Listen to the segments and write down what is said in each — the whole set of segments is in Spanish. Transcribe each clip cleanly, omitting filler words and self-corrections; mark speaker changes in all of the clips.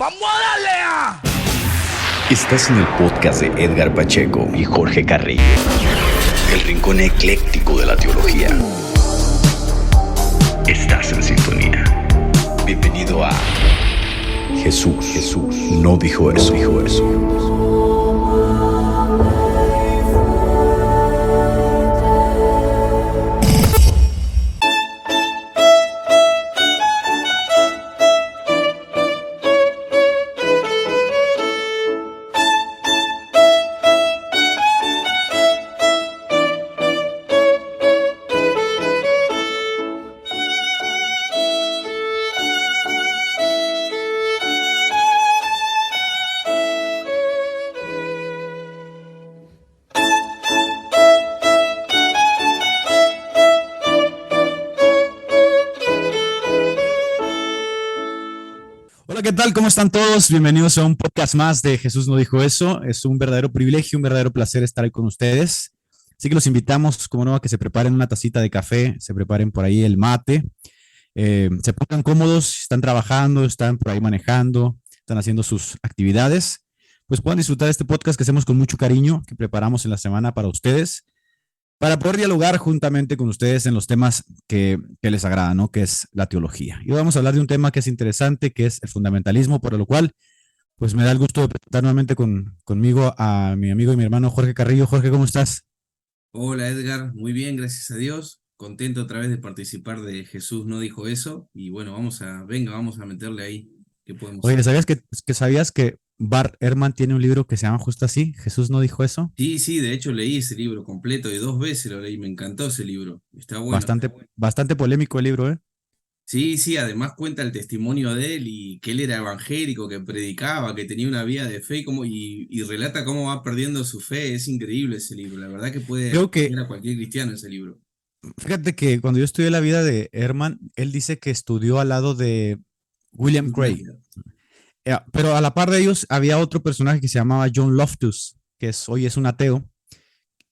Speaker 1: ¡Vamos a darle a!
Speaker 2: Estás en el podcast de Edgar Pacheco y Jorge Carrillo, el rincón ecléctico de la teología. Estás en sintonía. Bienvenido a Jesús no dijo eso.
Speaker 3: Hola, ¿qué tal? ¿Cómo están todos? Bienvenidos a un podcast más de Jesús no dijo eso. Es un verdadero privilegio, un verdadero placer estar ahí con ustedes. Así que los invitamos, como no, a que se preparen una tacita de café, se preparen por ahí el mate, se pongan cómodos, están trabajando, están por ahí manejando, están haciendo sus actividades, pues puedan disfrutar de este podcast que hacemos con mucho cariño, que preparamos en la semana para ustedes, para poder dialogar juntamente con ustedes en los temas que les agradan, ¿no? Que es la teología. Y vamos a hablar de un tema que es interesante, que es el fundamentalismo, por lo cual, pues me da el gusto de presentar nuevamente conmigo a mi amigo y mi hermano Jorge Carrillo. Jorge, ¿cómo estás?
Speaker 4: Hola Edgar, muy bien, gracias a Dios. Contento otra vez de participar de Jesús no dijo eso. Y bueno, vamos a meterle ahí. ¿Qué podemos
Speaker 3: Oye,
Speaker 4: hacer?
Speaker 3: ¿sabías que Bart Ehrman tiene un libro que se llama justo así? Jesús no dijo eso.
Speaker 4: Sí, de hecho leí ese libro completo y 2 veces lo leí, me encantó ese libro. Está bueno.
Speaker 3: Bastante polémico el libro, ¿eh?
Speaker 4: Sí, además cuenta el testimonio de él y que él era evangélico, que predicaba, que tenía una vida de fe y relata cómo va perdiendo su fe. Es increíble ese libro, la verdad que puede
Speaker 3: Creo que,
Speaker 4: cambiar a cualquier cristiano ese libro.
Speaker 3: fíjate que cuando yo estudié la vida de Ehrman, él dice que estudió al lado de William Craig. Pero a la par de ellos había otro personaje que se llamaba John Loftus, hoy es un ateo,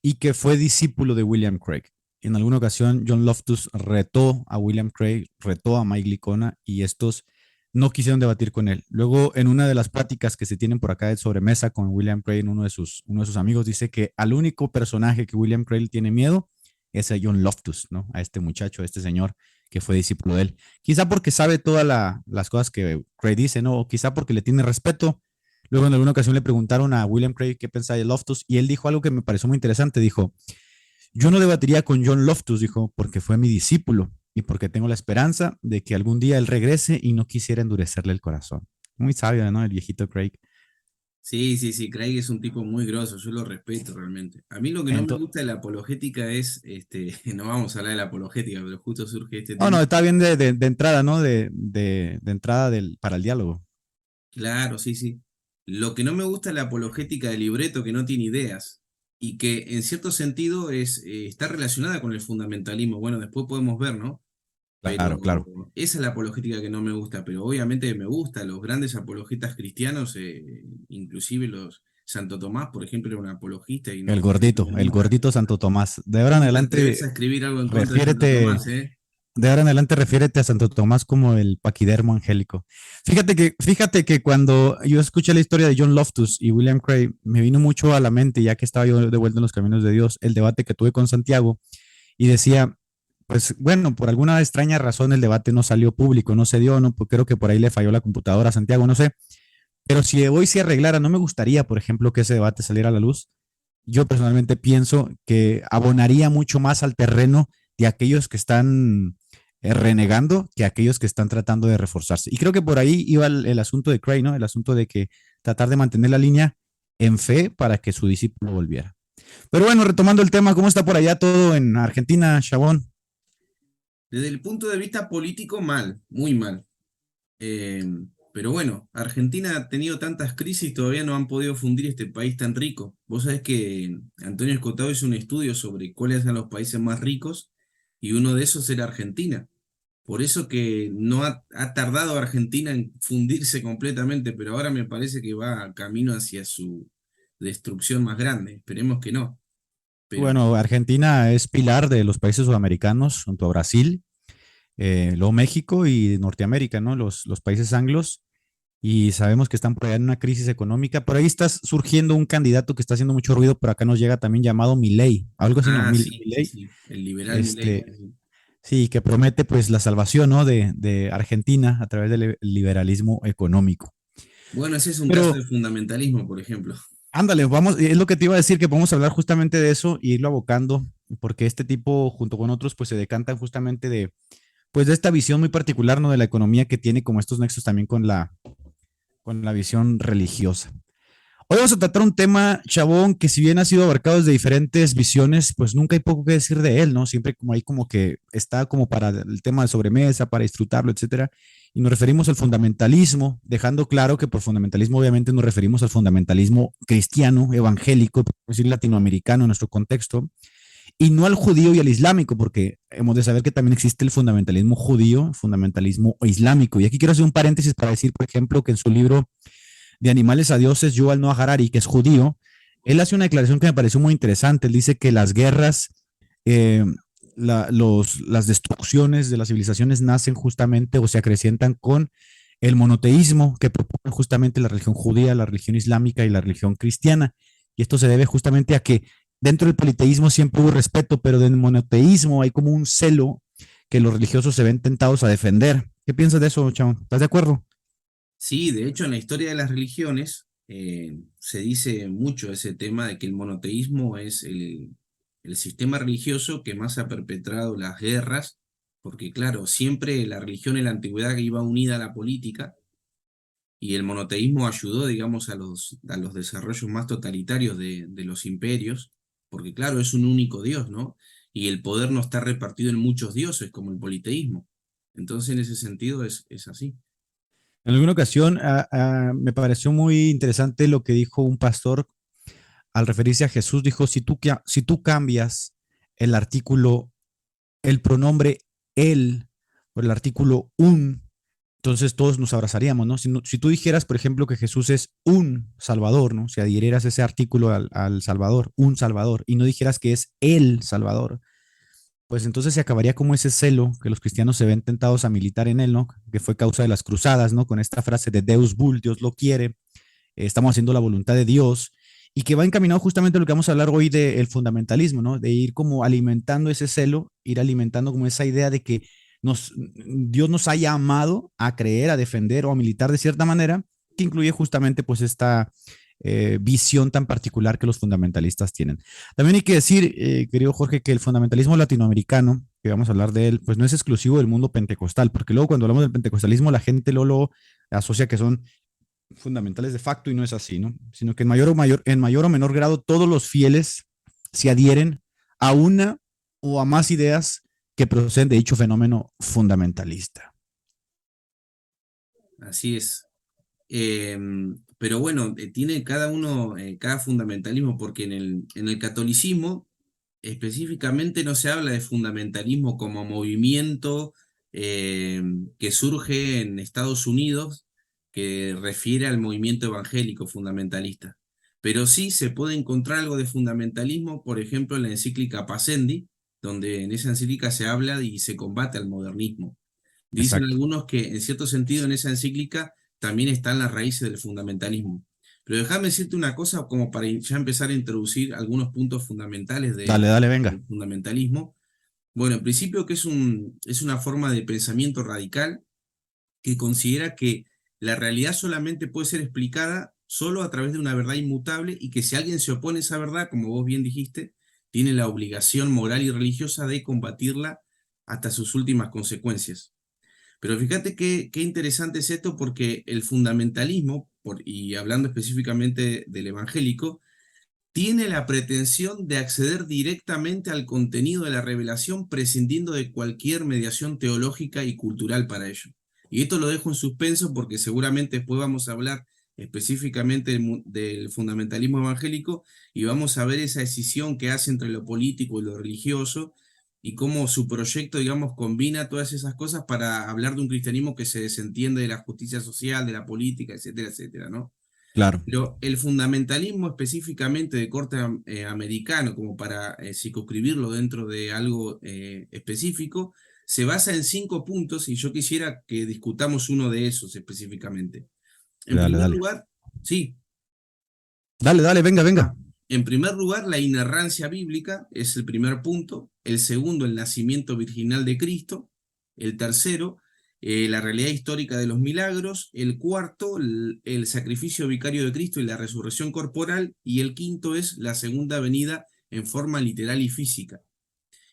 Speaker 3: y que fue discípulo de William Craig. En alguna ocasión, John Loftus retó a William Craig, retó a Mike Licona, y estos no quisieron debatir con él. Luego, en una de las pláticas que se tienen por acá de sobremesa con William Craig, uno de sus amigos dice que al único personaje que William Craig tiene miedo es a John Loftus, ¿no? A este muchacho, a este señor que fue discípulo de él. Quizá porque sabe todas las cosas que Craig dice, ¿no? O quizá porque le tiene respeto. Luego en alguna ocasión le preguntaron a William Craig qué pensaba de Loftus y él dijo algo que me pareció muy interesante. Dijo, yo no debatiría con John Loftus, dijo, porque fue mi discípulo y porque tengo la esperanza de que algún día él regrese y no quisiera endurecerle el corazón. Muy sabio, ¿no? El viejito Craig.
Speaker 4: Sí, Craig es un tipo muy grosso, yo lo respeto realmente. A mí lo que no me
Speaker 3: Ento-
Speaker 4: gusta de la apologética es, no vamos a hablar de la apologética, pero justo surge este
Speaker 3: no,
Speaker 4: tema.
Speaker 3: no, está bien de entrada, ¿no? De entrada para el diálogo.
Speaker 4: Claro, sí. Lo que no me gusta es la apologética de libreto que no tiene ideas y que en cierto sentido está relacionada con el fundamentalismo. Bueno, después podemos ver, ¿no? Pero
Speaker 3: Claro, claro.
Speaker 4: esa es la apologética que no me gusta, pero obviamente me gusta. Los grandes apologetas cristianos, inclusive los Santo Tomás, por ejemplo, era un apologista y no
Speaker 3: El
Speaker 4: nunca,
Speaker 3: gordito Santo Tomás.
Speaker 4: nunca te ves a escribir algo en contra de Santo
Speaker 3: Refiérete,
Speaker 4: Tomás, ¿eh?
Speaker 3: de ahora en adelante refiérete a Santo Tomás como el paquidermo angélico. Fíjate que cuando yo escuché la historia de John Loftus y William Craig, me vino mucho a la mente, ya que estaba yo de vuelta en los caminos de Dios, el debate que tuve con Santiago y decía, pues bueno, por alguna extraña razón el debate no salió público, no se dio, no, pues creo que por ahí le falló la computadora a Santiago, no sé, pero si hoy se arreglara, no me gustaría, por ejemplo, que ese debate saliera a la luz. Yo personalmente pienso que abonaría mucho más al terreno de aquellos que están renegando que aquellos que están tratando de reforzarse. Y creo que por ahí iba el asunto de Craig, ¿no? El asunto de que tratar de mantener la línea en fe para que su discípulo volviera. Pero bueno, retomando el tema, ¿cómo está por allá todo en Argentina, Chabón?
Speaker 4: Desde el punto de vista político, mal, muy mal. Eh, pero bueno, Argentina ha tenido tantas crisis, todavía no han podido fundir este país tan rico. Vos sabés que Antonio Escotado hizo un estudio sobre cuáles eran los países más ricos y uno de esos era Argentina. Por eso que no ha tardado Argentina en fundirse completamente, pero ahora me parece que va camino hacia su destrucción más grande. Esperemos que no. Pero
Speaker 3: Bueno, Argentina es pilar de los países sudamericanos junto a Brasil, luego México y Norteamérica, ¿no? Los países anglos. y sabemos que están por allá en una crisis económica. Por ahí está surgiendo un candidato que está haciendo mucho ruido, por acá nos llega también llamado Milei, algo así, ¿no?
Speaker 4: Ah, sí, sí,
Speaker 3: Milei,
Speaker 4: sí, el liberal Milei.
Speaker 3: este,
Speaker 4: Sí, sí.
Speaker 3: sí, que promete pues la salvación, ¿no? De Argentina a través del liberalismo económico.
Speaker 4: Bueno, ese es un caso
Speaker 3: Pero
Speaker 4: de fundamentalismo, por ejemplo.
Speaker 3: ándale, vamos, es lo que te iba a decir, que podemos hablar justamente de eso y irlo abocando, porque este tipo, junto con otros, pues se decantan justamente de, pues de esta visión muy particular, ¿no? De la economía que tiene como estos nexos también con la visión religiosa. Hoy vamos a tratar un tema, Chabón, que si bien ha sido abarcado desde diferentes visiones, pues nunca hay poco que decir de él, ¿no? Siempre como ahí como que está como para el tema de sobremesa, para disfrutarlo, etcétera. Y nos referimos al fundamentalismo, dejando claro que por fundamentalismo obviamente nos referimos al fundamentalismo cristiano, evangélico, por decir latinoamericano en nuestro contexto, y no al judío y al islámico, porque hemos de saber que también existe el fundamentalismo judío, fundamentalismo islámico. Y aquí quiero hacer un paréntesis para decir, por ejemplo, que en su libro de Animales a Dioses, Yuval Noah Harari, que es judío, él hace una declaración que me pareció muy interesante. Él dice que las guerras, eh, las destrucciones de las civilizaciones nacen justamente o se acrecientan con el monoteísmo que propone justamente la religión judía, la religión islámica y la religión cristiana. Y esto se debe justamente a que dentro del politeísmo siempre hubo respeto, pero del monoteísmo hay como un celo que los religiosos se ven tentados a defender. ¿Qué piensas de eso, Chao? ¿Estás de acuerdo?
Speaker 4: Sí, de hecho, en la historia de las religiones se dice mucho ese tema de que el monoteísmo es el sistema religioso que más ha perpetrado las guerras, porque claro, siempre la religión en la antigüedad iba unida a la política y el monoteísmo ayudó, digamos, a los desarrollos más totalitarios de los imperios, porque claro, es un único Dios, ¿no? Y el poder no está repartido en muchos dioses como el politeísmo. Entonces, en ese sentido es así.
Speaker 3: En alguna ocasión me pareció muy interesante lo que dijo un pastor al referirse a Jesús. Dijo, si tú cambias el artículo, el pronombre él por el artículo un, entonces todos nos abrazaríamos, ¿no? Si tú dijeras, por ejemplo, que Jesús es un Salvador, ¿no? Si adhirieras ese artículo al Salvador, un Salvador, y no dijeras que es el Salvador, pues entonces se acabaría como ese celo que los cristianos se ven tentados a militar en él, ¿no? Que fue causa de las cruzadas, ¿no? Con esta frase de Deus Vult, Dios lo quiere, estamos haciendo la voluntad de Dios, y que va encaminado justamente a lo que vamos a hablar hoy del fundamentalismo, ¿no? De ir como alimentando ese celo, ir alimentando como esa idea de que Dios nos haya amado a creer, a defender o a militar de cierta manera, que incluye justamente pues esta visión tan particular que los fundamentalistas tienen. También hay que decir, querido Jorge, que el fundamentalismo latinoamericano, que vamos a hablar de él, pues no es exclusivo del mundo pentecostal, porque luego cuando hablamos del pentecostalismo la gente lo asocia que son fundamentales de facto y no es así, ¿no? Sino que en mayor o menor grado todos los fieles se adhieren a una o a más ideas que proceden de dicho fenómeno fundamentalista.
Speaker 4: Así es. Pero bueno, tiene cada uno, cada fundamentalismo, porque en el catolicismo específicamente no se habla de fundamentalismo como movimiento que surge en Estados Unidos, que refiere al movimiento evangélico fundamentalista. Pero sí se puede encontrar algo de fundamentalismo, por ejemplo, en la encíclica Pascendi, donde en esa encíclica se habla y se combate al modernismo. Dicen
Speaker 3: Exacto.
Speaker 4: algunos que, en cierto sentido, en esa encíclica también están las raíces del fundamentalismo. Pero déjame decirte una cosa, como para ya empezar a introducir algunos puntos fundamentales
Speaker 3: Dale, dale, venga.
Speaker 4: del fundamentalismo. Bueno, en principio que es una forma de pensamiento radical que considera que la realidad solamente puede ser explicada solo a través de una verdad inmutable, y que si alguien se opone a esa verdad, como vos bien dijiste, tiene la obligación moral y religiosa de combatirla hasta sus últimas consecuencias. Pero fíjate qué interesante es esto, porque el fundamentalismo, y hablando específicamente del evangélico, tiene la pretensión de acceder directamente al contenido de la revelación, prescindiendo de cualquier mediación teológica y cultural para ello. Y esto lo dejo en suspenso porque seguramente después vamos a hablar específicamente del fundamentalismo evangélico, y vamos a ver esa decisión que hace entre lo político y lo religioso, y cómo su proyecto, digamos, combina todas esas cosas para hablar de un cristianismo que se desentiende de la justicia social, de la política, etcétera, etcétera, ¿no?
Speaker 3: Claro.
Speaker 4: Pero el fundamentalismo específicamente de corte americano, como para circunscribirlo dentro de algo específico, se basa en 5 puntos, y yo quisiera que discutamos uno de esos específicamente. En
Speaker 3: Dale,
Speaker 4: primer
Speaker 3: dale.
Speaker 4: lugar, sí.
Speaker 3: Dale, dale, venga, venga.
Speaker 4: En primer lugar, la inerrancia bíblica es el primer punto. El segundo, el nacimiento virginal de Cristo. El tercero, la realidad histórica de los milagros. El cuarto, el sacrificio vicario de Cristo y la resurrección corporal. Y el quinto es la segunda venida en forma literal y física.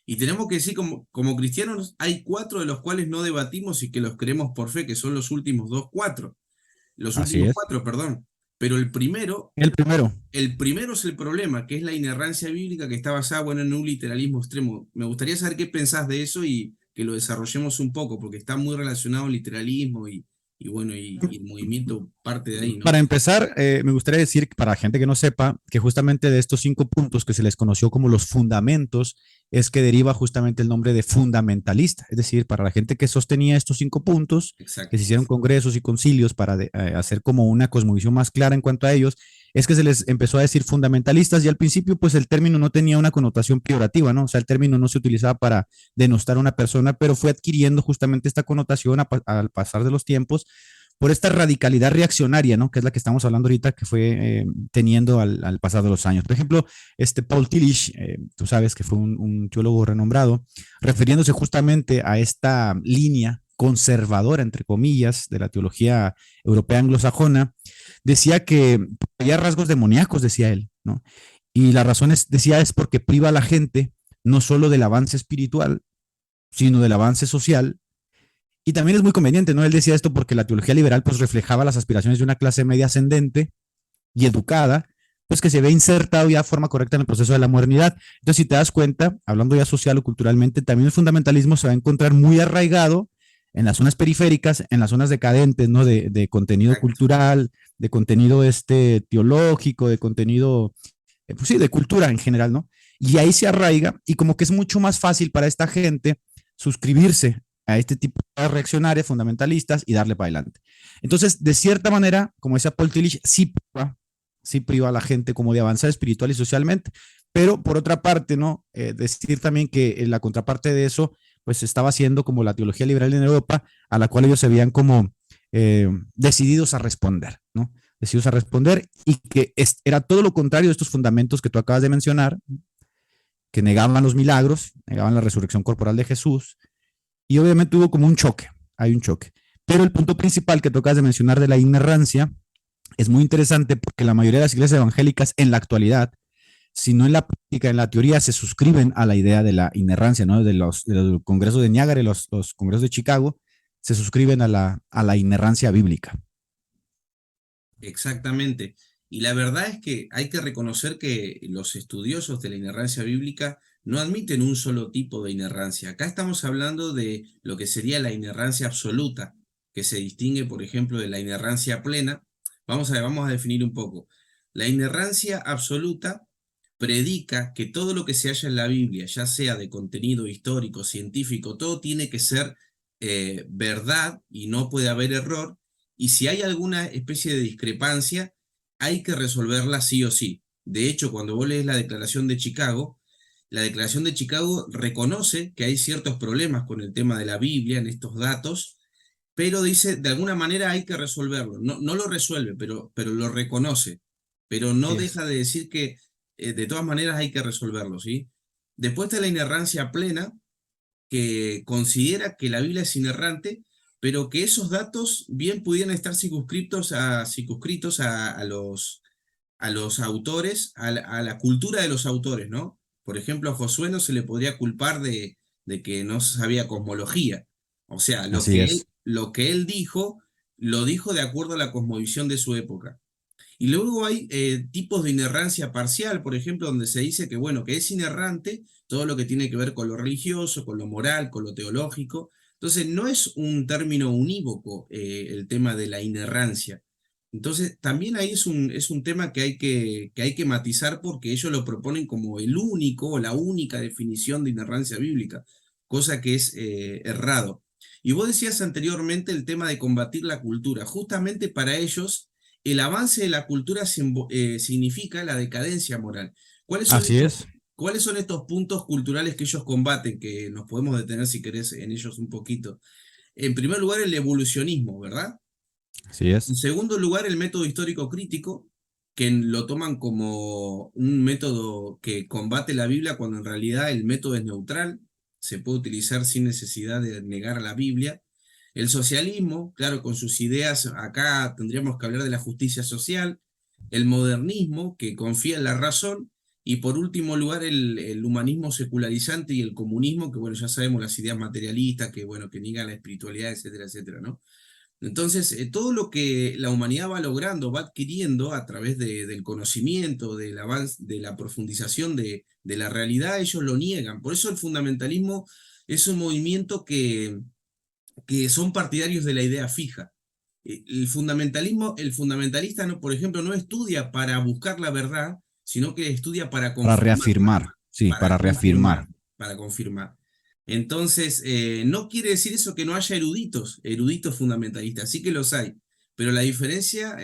Speaker 4: Y tenemos que decir, como cristianos, hay cuatro de los cuales no debatimos y que los creemos por fe, que son los últimos los
Speaker 3: Así
Speaker 4: últimos
Speaker 3: es.
Speaker 4: cuatro, perdón. Pero
Speaker 3: El primero.
Speaker 4: el primero es el problema, que es la inerrancia bíblica que está basada, bueno, en un literalismo extremo. Me gustaría saber qué pensás de eso y que lo desarrollemos un poco, porque está muy relacionado al literalismo y bueno, y el movimiento parte de ahí,
Speaker 3: Para
Speaker 4: ¿no?
Speaker 3: empezar, me gustaría decir, para la gente que no sepa, que justamente de estos 5 puntos que se les conoció como los fundamentos, es que deriva justamente el nombre de fundamentalista. Es decir, para la gente que sostenía estos 5 puntos, que se
Speaker 4: Exacto.
Speaker 3: hicieron congresos y concilios para hacer como una cosmovisión más clara en cuanto a ellos, es que se les empezó a decir fundamentalistas y al principio pues el término no tenía una connotación peyorativa, ¿no? O sea, el término no se utilizaba para denostar a una persona, pero fue adquiriendo justamente esta connotación al pasar de los tiempos por esta radicalidad reaccionaria, ¿no? Que es la que estamos hablando ahorita, que fue teniendo al pasar de los años. Por ejemplo, Paul Tillich, tú sabes que fue un teólogo renombrado, refiriéndose justamente a esta línea conservadora, entre comillas, de la teología europea anglosajona, decía que había rasgos demoníacos, decía él, ¿no? Y la razón decía, es porque priva a la gente no solo del avance espiritual, sino del avance social. Y también es muy conveniente, ¿no? Él decía esto porque la teología liberal pues reflejaba las aspiraciones de una clase media ascendente y educada, pues que se ve insertado ya de forma correcta en el proceso de la modernidad. Entonces, si te das cuenta, hablando ya social o culturalmente, también el fundamentalismo se va a encontrar muy arraigado en las zonas periféricas, en las zonas decadentes, ¿no? De contenido
Speaker 4: Exacto.
Speaker 3: cultural, de contenido teológico, de contenido, pues sí, de cultura en general, ¿no? Y ahí se arraiga y como que es mucho más fácil para esta gente suscribirse a este tipo de reaccionarios fundamentalistas y darle para adelante. Entonces, de cierta manera, como decía Paul Tillich, sí priva a la gente como de avanzar espiritual y socialmente, pero por otra parte, ¿no? Decir también que la contraparte de eso, pues estaba haciendo como la teología liberal en Europa, a la cual ellos se veían como decididos a responder, ¿no? Decididos a responder y que era todo lo contrario de estos fundamentos que tú acabas de mencionar, que negaban los milagros, negaban la resurrección corporal de Jesús, y obviamente hubo como un choque, hay un choque. Pero el punto principal que tocas de mencionar de la inerrancia es muy interesante porque la mayoría de las iglesias evangélicas en la actualidad, si no en la práctica, en la teoría, se suscriben a la idea de la inerrancia, ¿no? De los congresos de Niágara y los congresos de Chicago, se suscriben a la inerrancia bíblica.
Speaker 4: Exactamente. Y la verdad es que hay que reconocer que los estudiosos de la inerrancia bíblica no admiten un solo tipo de inerrancia. Acá estamos hablando de lo que sería la inerrancia absoluta, que se distingue, por ejemplo, de la inerrancia plena. Vamos a definir un poco. La inerrancia absoluta predica que todo lo que se halla en la Biblia, ya sea de contenido histórico, científico, todo tiene que ser verdad y no puede haber error, y si hay alguna especie de discrepancia, hay que resolverla sí o sí. De hecho, cuando vos lees la Declaración de Chicago reconoce que hay ciertos problemas con el tema de la Biblia en estos datos, pero dice, de alguna manera hay que resolverlo. No, no lo resuelve, pero lo reconoce, pero no
Speaker 3: Así es.
Speaker 4: deja de decir que de todas maneras hay que resolverlo, ¿sí? Después está la inerrancia plena, que considera que la Biblia es inerrante, pero que esos datos bien pudieran estar circunscritos a los autores, a la cultura de los autores, ¿no? Por ejemplo, a Josué no se le podría culpar de que no sabía cosmología. O sea,
Speaker 3: Así es.
Speaker 4: lo que él dijo, lo dijo de acuerdo a la cosmovisión de su época. Y luego hay tipos de inerrancia parcial, por ejemplo, donde se dice que, bueno, que es inerrante todo lo que tiene que ver con lo religioso, con lo moral, con lo teológico. Entonces, no es un término unívoco el tema de la inerrancia. Entonces, también ahí es un tema que hay que matizar porque ellos lo proponen como el único o la única definición de inerrancia bíblica, cosa que es errado. Y vos decías anteriormente el tema de combatir la cultura. Justamente para ellos el avance de la cultura significa la decadencia moral. ¿Cuáles son
Speaker 3: Así
Speaker 4: estos,
Speaker 3: es.
Speaker 4: ¿Cuáles son estos puntos culturales que ellos combaten? Que nos podemos detener si querés en ellos un poquito. En primer lugar, el evolucionismo, ¿verdad?
Speaker 3: Así
Speaker 4: En
Speaker 3: es.
Speaker 4: segundo lugar, el método histórico crítico, que lo toman como un método que combate la Biblia cuando en realidad el método es neutral, se puede utilizar sin necesidad de negar a la Biblia. El socialismo, claro, con sus ideas, acá tendríamos que hablar de la justicia social. El modernismo, que confía en la razón. Y por último lugar, el humanismo secularizante y el comunismo, que bueno, ya sabemos las ideas materialistas, que bueno, que niegan la espiritualidad, etcétera, etcétera, ¿no? Entonces, todo lo que la humanidad va logrando, va adquiriendo a través del conocimiento, del avance, de la profundización de la realidad, ellos lo niegan. Por eso el fundamentalismo es un movimiento que son partidarios de la idea fija. El fundamentalismo, el fundamentalista, no, por ejemplo, no estudia para buscar la verdad, sino que estudia para
Speaker 3: Para
Speaker 4: confirmarla,
Speaker 3: reafirmar, sí,
Speaker 4: para
Speaker 3: para reafirmar.
Speaker 4: confirmar, para confirmar. Entonces, no quiere decir eso que no haya eruditos fundamentalistas, sí que los hay, pero la diferencia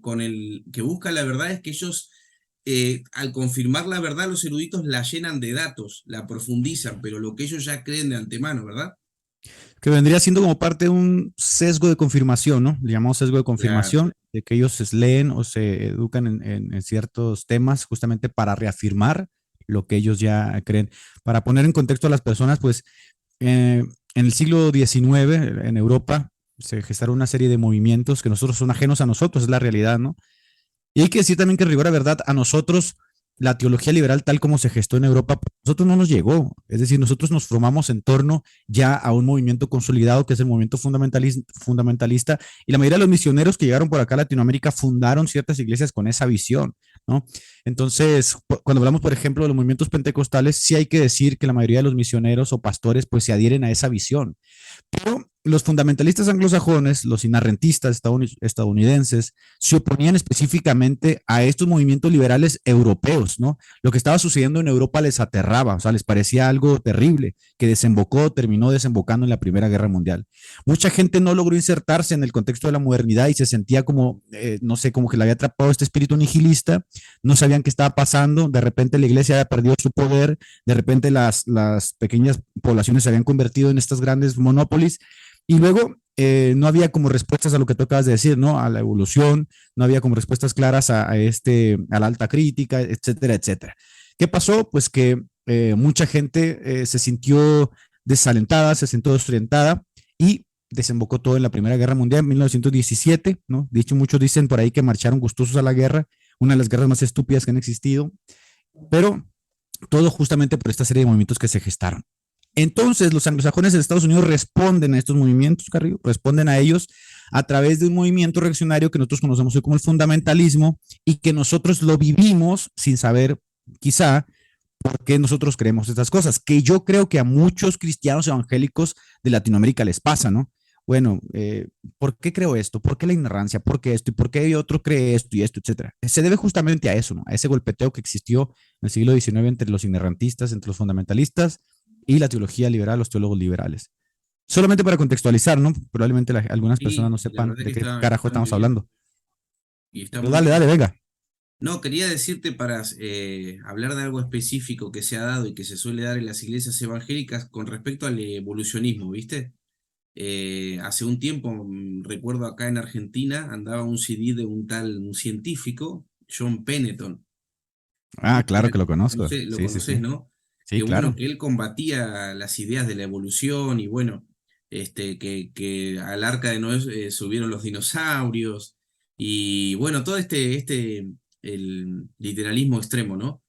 Speaker 4: con el que busca la verdad es que ellos, al confirmar la verdad, los eruditos la llenan de datos, la profundizan, pero lo que ellos ya creen de antemano, ¿verdad?
Speaker 3: Que vendría siendo como parte de un sesgo de confirmación, ¿no? Le llamamos sesgo de
Speaker 4: Claro.
Speaker 3: confirmación, de que ellos se leen o se educan en ciertos temas justamente para reafirmar lo que ellos ya creen. Para poner en contexto a las personas, pues en el siglo XIX, en Europa, se gestaron una serie de movimientos que nosotros son ajenos a nosotros, es la realidad, ¿no? Y hay que decir también que en rigor a verdad, a nosotros la teología liberal tal como se gestó en Europa, a nosotros no nos llegó. Es decir, nosotros nos formamos en torno ya a un movimiento consolidado que es el movimiento fundamentalista y la mayoría de los misioneros que llegaron por acá a Latinoamérica fundaron ciertas iglesias con esa visión, ¿no? Entonces, cuando hablamos, por ejemplo, de los movimientos pentecostales, sí hay que decir que la mayoría de los misioneros o pastores pues se adhieren a esa visión. Pero los fundamentalistas anglosajones, los inarrentistas estadounidenses, se oponían específicamente a estos movimientos liberales europeos, ¿no? Lo que estaba sucediendo en Europa les aterraba, o sea, les parecía algo terrible, que terminó desembocando en la Primera Guerra Mundial. Mucha gente no logró insertarse en el contexto de la modernidad y se sentía como, no sé, como que le había atrapado este espíritu nihilista, no sabían qué estaba pasando, de repente la iglesia había perdido su poder, de repente las pequeñas poblaciones se habían convertido en estas grandes monópolis y luego no había como respuestas a lo que tú acabas de decir, ¿no? A la evolución, no había como respuestas claras a la alta crítica, etcétera, etcétera. ¿Qué pasó? Pues que mucha gente se sintió desalentada, se sintió desorientada y desembocó todo en la Primera Guerra Mundial en 1917, ¿no? De hecho, muchos dicen por ahí que marcharon gustosos a la guerra, una de las guerras más estúpidas que han existido, pero todo justamente por esta serie de movimientos que se gestaron. Entonces, los anglosajones de Estados Unidos responden a estos movimientos, Carrillo, responden a ellos a través de un movimiento reaccionario que nosotros conocemos hoy como el fundamentalismo y que nosotros lo vivimos sin saber, quizá, por qué nosotros creemos estas cosas, que yo creo que a muchos cristianos evangélicos de Latinoamérica les pasa, ¿no? Bueno, ¿por qué creo esto? ¿Por qué la ignorancia? ¿Por qué esto? ¿Y por qué otro cree esto y esto, etcétera? Se debe justamente a eso, ¿no? A ese golpeteo que existió en el siglo XIX entre los inerrantistas, entre los fundamentalistas y la teología liberal, los teólogos liberales. Solamente para contextualizar, ¿no? Probablemente algunas personas
Speaker 4: Y
Speaker 3: no
Speaker 4: la
Speaker 3: sepan
Speaker 4: verdad que
Speaker 3: de qué
Speaker 4: está
Speaker 3: carajo
Speaker 4: muy
Speaker 3: estamos
Speaker 4: bien.
Speaker 3: hablando.
Speaker 4: Y está
Speaker 3: Pero
Speaker 4: muy
Speaker 3: dale,
Speaker 4: bien.
Speaker 3: dale, venga.
Speaker 4: No, quería decirte para hablar de algo específico que se ha dado y que se suele dar en las iglesias evangélicas con respecto al evolucionismo, ¿viste? Hace un tiempo, recuerdo acá en Argentina, andaba un CD de un científico, John Penneton.
Speaker 3: Ah,
Speaker 4: John
Speaker 3: claro que lo
Speaker 4: Penneton,
Speaker 3: conozco.
Speaker 4: lo
Speaker 3: Sí, sí,
Speaker 4: conoces,
Speaker 3: sí.
Speaker 4: ¿no?
Speaker 3: Sí,
Speaker 4: Que bueno,
Speaker 3: claro.
Speaker 4: que él combatía las ideas de la evolución y bueno, que al arca de Noé subieron los dinosaurios y bueno, todo el literalismo extremo, ¿no?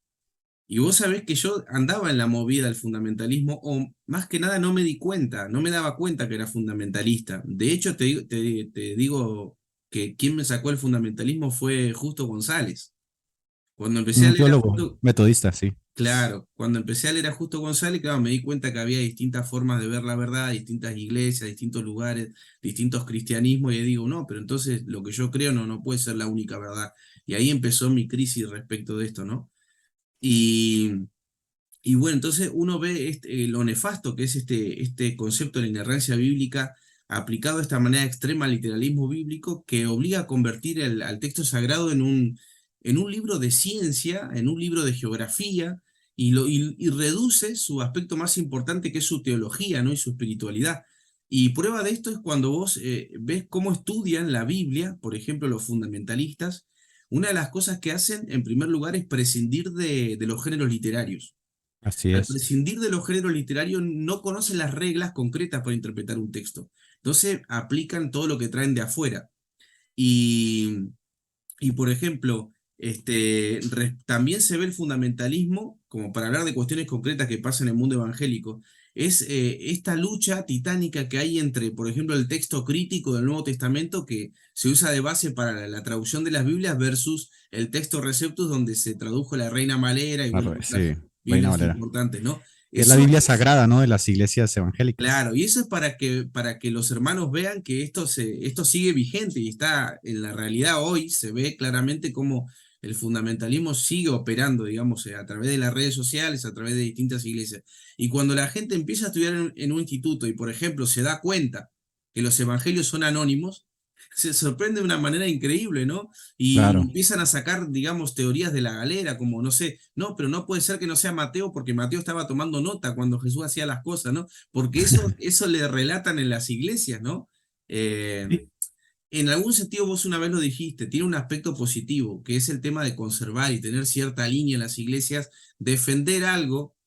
Speaker 4: Y vos sabés que yo andaba en la movida del fundamentalismo, o más que nada no me di cuenta, no me daba cuenta que era fundamentalista. De hecho, te digo que quien me sacó el fundamentalismo fue Justo González. Cuando empecé a
Speaker 3: Un
Speaker 4: leer a
Speaker 3: teólogo
Speaker 4: Justo,
Speaker 3: metodista, sí.
Speaker 4: claro, cuando empecé a leer a Justo González, claro, me di cuenta que había distintas formas de ver la verdad, distintas iglesias, distintos lugares, distintos cristianismos, y digo, no, pero entonces lo que yo creo no puede ser la única verdad. Y ahí empezó mi crisis respecto de esto, ¿no? Y, y bueno, entonces uno ve lo nefasto que es este concepto de la inerrancia bíblica aplicado de esta manera extrema al literalismo bíblico que obliga a convertir al texto sagrado en un libro de ciencia, en un libro de geografía, y reduce su aspecto más importante que es su teología, ¿no? Y su espiritualidad. Y prueba de esto es cuando vos ves cómo estudian la Biblia, por ejemplo, los fundamentalistas. Una de las cosas que hacen, en primer lugar, es prescindir de los géneros literarios.
Speaker 3: Así
Speaker 4: Al
Speaker 3: es.
Speaker 4: prescindir de los géneros literarios, no conocen las reglas concretas para interpretar un texto. Entonces, aplican todo lo que traen de afuera. Y, y por ejemplo, también se ve el fundamentalismo, como para hablar de cuestiones concretas que pasan en el mundo evangélico, es esta lucha titánica que hay entre, por ejemplo, el texto crítico del Nuevo Testamento, que se usa de base para la traducción de las Biblias, versus el texto Receptus, donde se tradujo la Reina Valera y bueno, otras
Speaker 3: Sí, Reina
Speaker 4: Biblias
Speaker 3: Valera.
Speaker 4: importantes, ¿no?
Speaker 3: Que es la
Speaker 4: Eso
Speaker 3: Biblia
Speaker 4: es,
Speaker 3: sagrada, ¿no? De las iglesias evangélicas.
Speaker 4: claro, y eso es para que los hermanos vean que esto sigue vigente y está en la realidad hoy, se ve claramente cómo el fundamentalismo sigue operando, digamos, a través de las redes sociales, a través de distintas iglesias. Y cuando la gente empieza a estudiar en un instituto y, por ejemplo, se da cuenta que los evangelios son anónimos, se sorprende de una manera increíble, ¿no? Y
Speaker 3: Claro.
Speaker 4: empiezan a sacar, digamos, teorías de la galera, como, no sé, no, pero no puede ser que no sea Mateo, porque Mateo estaba tomando nota cuando Jesús hacía las cosas, ¿no? Porque eso le relatan en las iglesias, ¿no? Eh,
Speaker 3: Sí.
Speaker 4: en algún sentido vos una vez lo dijiste, tiene un aspecto positivo, que es el tema de conservar y tener cierta línea en las iglesias, defender algo.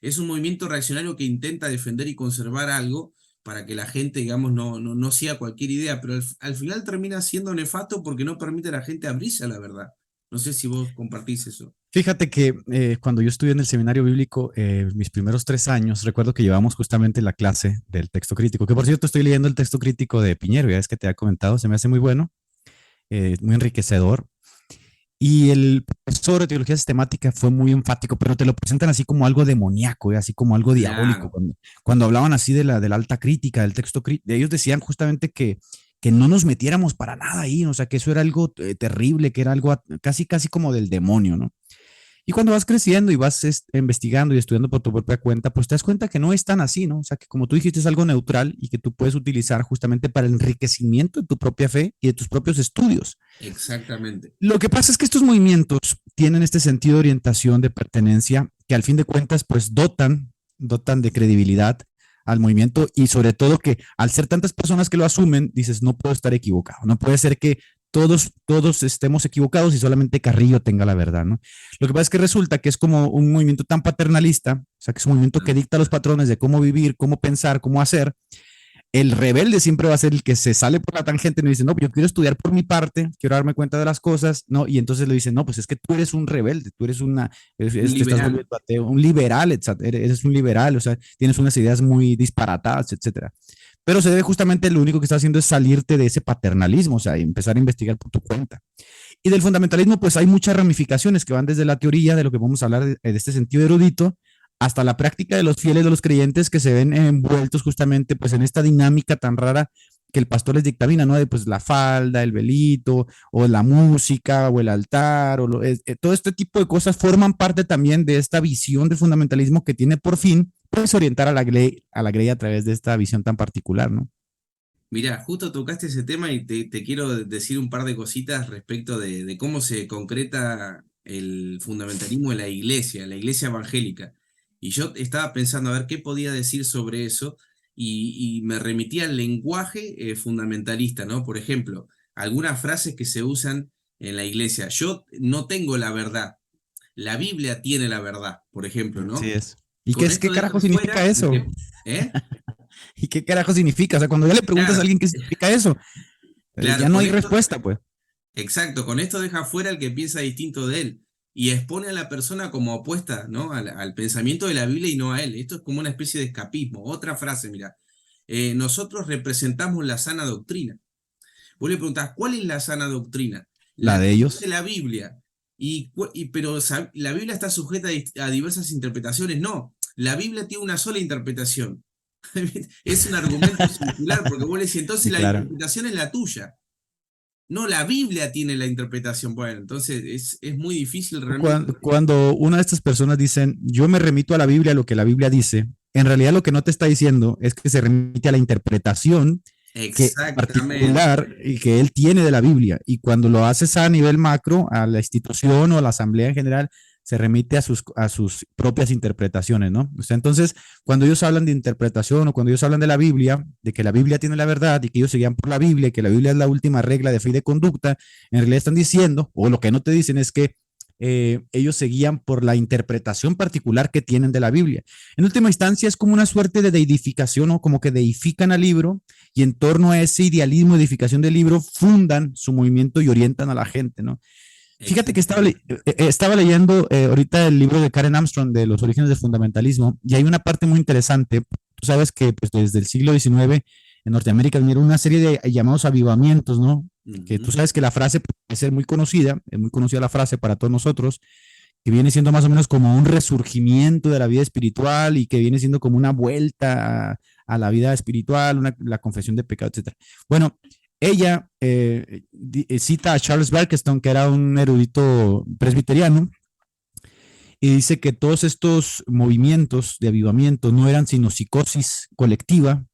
Speaker 4: Es un movimiento reaccionario que intenta defender y conservar algo para que la gente, digamos, no siga cualquier idea, pero al final termina siendo nefasto porque no permite a la gente abrirse a la verdad. No sé si vos compartís eso.
Speaker 3: Fíjate que cuando yo estudié en el seminario bíblico, mis primeros 3 años, recuerdo que llevamos justamente la clase del texto crítico, que por cierto estoy leyendo el texto crítico de Piñero, ya es que te ha comentado, se me hace muy bueno, muy enriquecedor. Y el profesor de teología sistemática fue muy enfático, pero te lo presentan así como algo demoníaco, así como algo diabólico.
Speaker 4: Claro,
Speaker 3: Cuando hablaban así de la alta crítica, del texto crítico, ellos decían justamente que no nos metiéramos para nada ahí, o sea, que eso era algo terrible, que era algo casi, casi como del demonio, ¿no? Y cuando vas creciendo y vas investigando y estudiando por tu propia cuenta, pues te das cuenta que no es tan así, ¿no? O sea, que como tú dijiste, es algo neutral y que tú puedes utilizar justamente para el enriquecimiento de tu propia fe y de tus propios estudios.
Speaker 4: exactamente.
Speaker 3: Lo que pasa es que estos movimientos tienen este sentido de orientación, de pertenencia, que al fin de cuentas, pues dotan de credibilidad al movimiento y sobre todo que al ser tantas personas que lo asumen, dices, no puedo estar equivocado, no puede ser que todos estemos equivocados y solamente Carrillo tenga la verdad, ¿no? Lo que pasa es que resulta que es como un movimiento tan paternalista, o sea, que es un movimiento que dicta los patrones de cómo vivir, cómo pensar, cómo hacer. El rebelde siempre va a ser el que se sale por la tangente y dice, no, yo quiero estudiar por mi parte, quiero darme cuenta de las cosas, ¿no? Y entonces le dicen, no, pues es que tú eres un rebelde, tú eres
Speaker 4: Un
Speaker 3: te estás
Speaker 4: liberal.
Speaker 3: volviendo ateo, un liberal, eres un liberal, o sea, tienes unas ideas muy disparatadas, etcétera. Pero se debe justamente, lo único que está haciendo es salirte de ese paternalismo, o sea, y empezar a investigar por tu cuenta. Y del fundamentalismo, pues hay muchas ramificaciones que van desde la teoría, de lo que vamos a hablar de este sentido erudito, hasta la práctica de los fieles, de los creyentes que se ven envueltos justamente pues en esta dinámica tan rara que el pastor les dictamina, ¿no? De pues la falda, el velito, o la música, o el altar, todo este tipo de cosas forman parte también de esta visión de fundamentalismo que tiene por fin pues orientar a la grey a través de esta visión tan particular, ¿no?
Speaker 4: Mirá, justo tocaste ese tema y te quiero decir un par de cositas respecto de cómo se concreta el fundamentalismo en la iglesia evangélica. Y yo estaba pensando a ver qué podía decir sobre eso y me remitía al lenguaje fundamentalista, ¿no? Por ejemplo, algunas frases que se usan en la iglesia. Yo no tengo la verdad, la Biblia tiene la verdad, por ejemplo,
Speaker 3: Así
Speaker 4: ¿no?
Speaker 3: es. ¿Y
Speaker 4: Con
Speaker 3: qué
Speaker 4: esto
Speaker 3: carajo
Speaker 4: dejan
Speaker 3: significa
Speaker 4: fuera,
Speaker 3: eso?
Speaker 4: ¿eh?
Speaker 3: ¿Y qué carajo significa? O sea, cuando ya le preguntas a
Speaker 4: Claro,
Speaker 3: alguien qué significa eso, ya
Speaker 4: claro,
Speaker 3: no
Speaker 4: con
Speaker 3: hay
Speaker 4: esto.
Speaker 3: respuesta, pues.
Speaker 4: Exacto, con esto deja fuera el que piensa distinto de él y expone a la persona como opuesta, ¿no? Al pensamiento de la Biblia y no a él. Esto es como una especie de escapismo. Otra frase, mira, nosotros representamos la sana doctrina. Vos le preguntás, ¿cuál es la sana doctrina?
Speaker 3: La
Speaker 4: La
Speaker 3: de
Speaker 4: que
Speaker 3: ellos.
Speaker 4: dice la Biblia. Pero la Biblia está sujeta a diversas interpretaciones. No, la Biblia tiene una sola interpretación. Es un argumento circular, porque vos le decís, entonces
Speaker 3: Sí,
Speaker 4: la
Speaker 3: claro.
Speaker 4: interpretación es la tuya. No, la Biblia tiene la interpretación. Bueno, entonces es muy difícil realmente.
Speaker 3: Cuando una de estas personas dicen, yo me remito a la Biblia, lo que la Biblia dice, en realidad lo que no te está diciendo es que se remite a la interpretación que
Speaker 4: Exactamente.
Speaker 3: particular y que él tiene de la Biblia. Y cuando lo haces a nivel macro, a la institución o a la asamblea en general, se remite a sus propias interpretaciones, ¿no? O sea, entonces, cuando ellos hablan de interpretación o cuando ellos hablan de la Biblia, de que la Biblia tiene la verdad y que ellos se guían por la Biblia y que la Biblia es la última regla de fe y de conducta, en realidad están diciendo, o lo que no te dicen es que ellos se guían por la interpretación particular que tienen de la Biblia. En última instancia, es como una suerte de deidificación, o como que deifican al libro y en torno a ese idealismo, edificación del libro, fundan su movimiento y orientan a la gente, ¿no? Fíjate que estaba leyendo ahorita el libro de Karen Armstrong de los orígenes del fundamentalismo y hay una parte muy interesante. Tú sabes que pues, desde el siglo XIX en Norteamérica vinieron una serie de llamados avivamientos, ¿no? Que tú sabes que la frase puede ser muy conocida, es muy conocida la frase para todos nosotros, que viene siendo más o menos como un resurgimiento de la vida espiritual y que viene siendo como una vuelta a la vida espiritual, la confesión de pecado, etcétera. Bueno, ella cita a Charles Barkestone, que era un erudito presbiteriano, y dice que todos estos movimientos de avivamiento no eran sino psicosis colectiva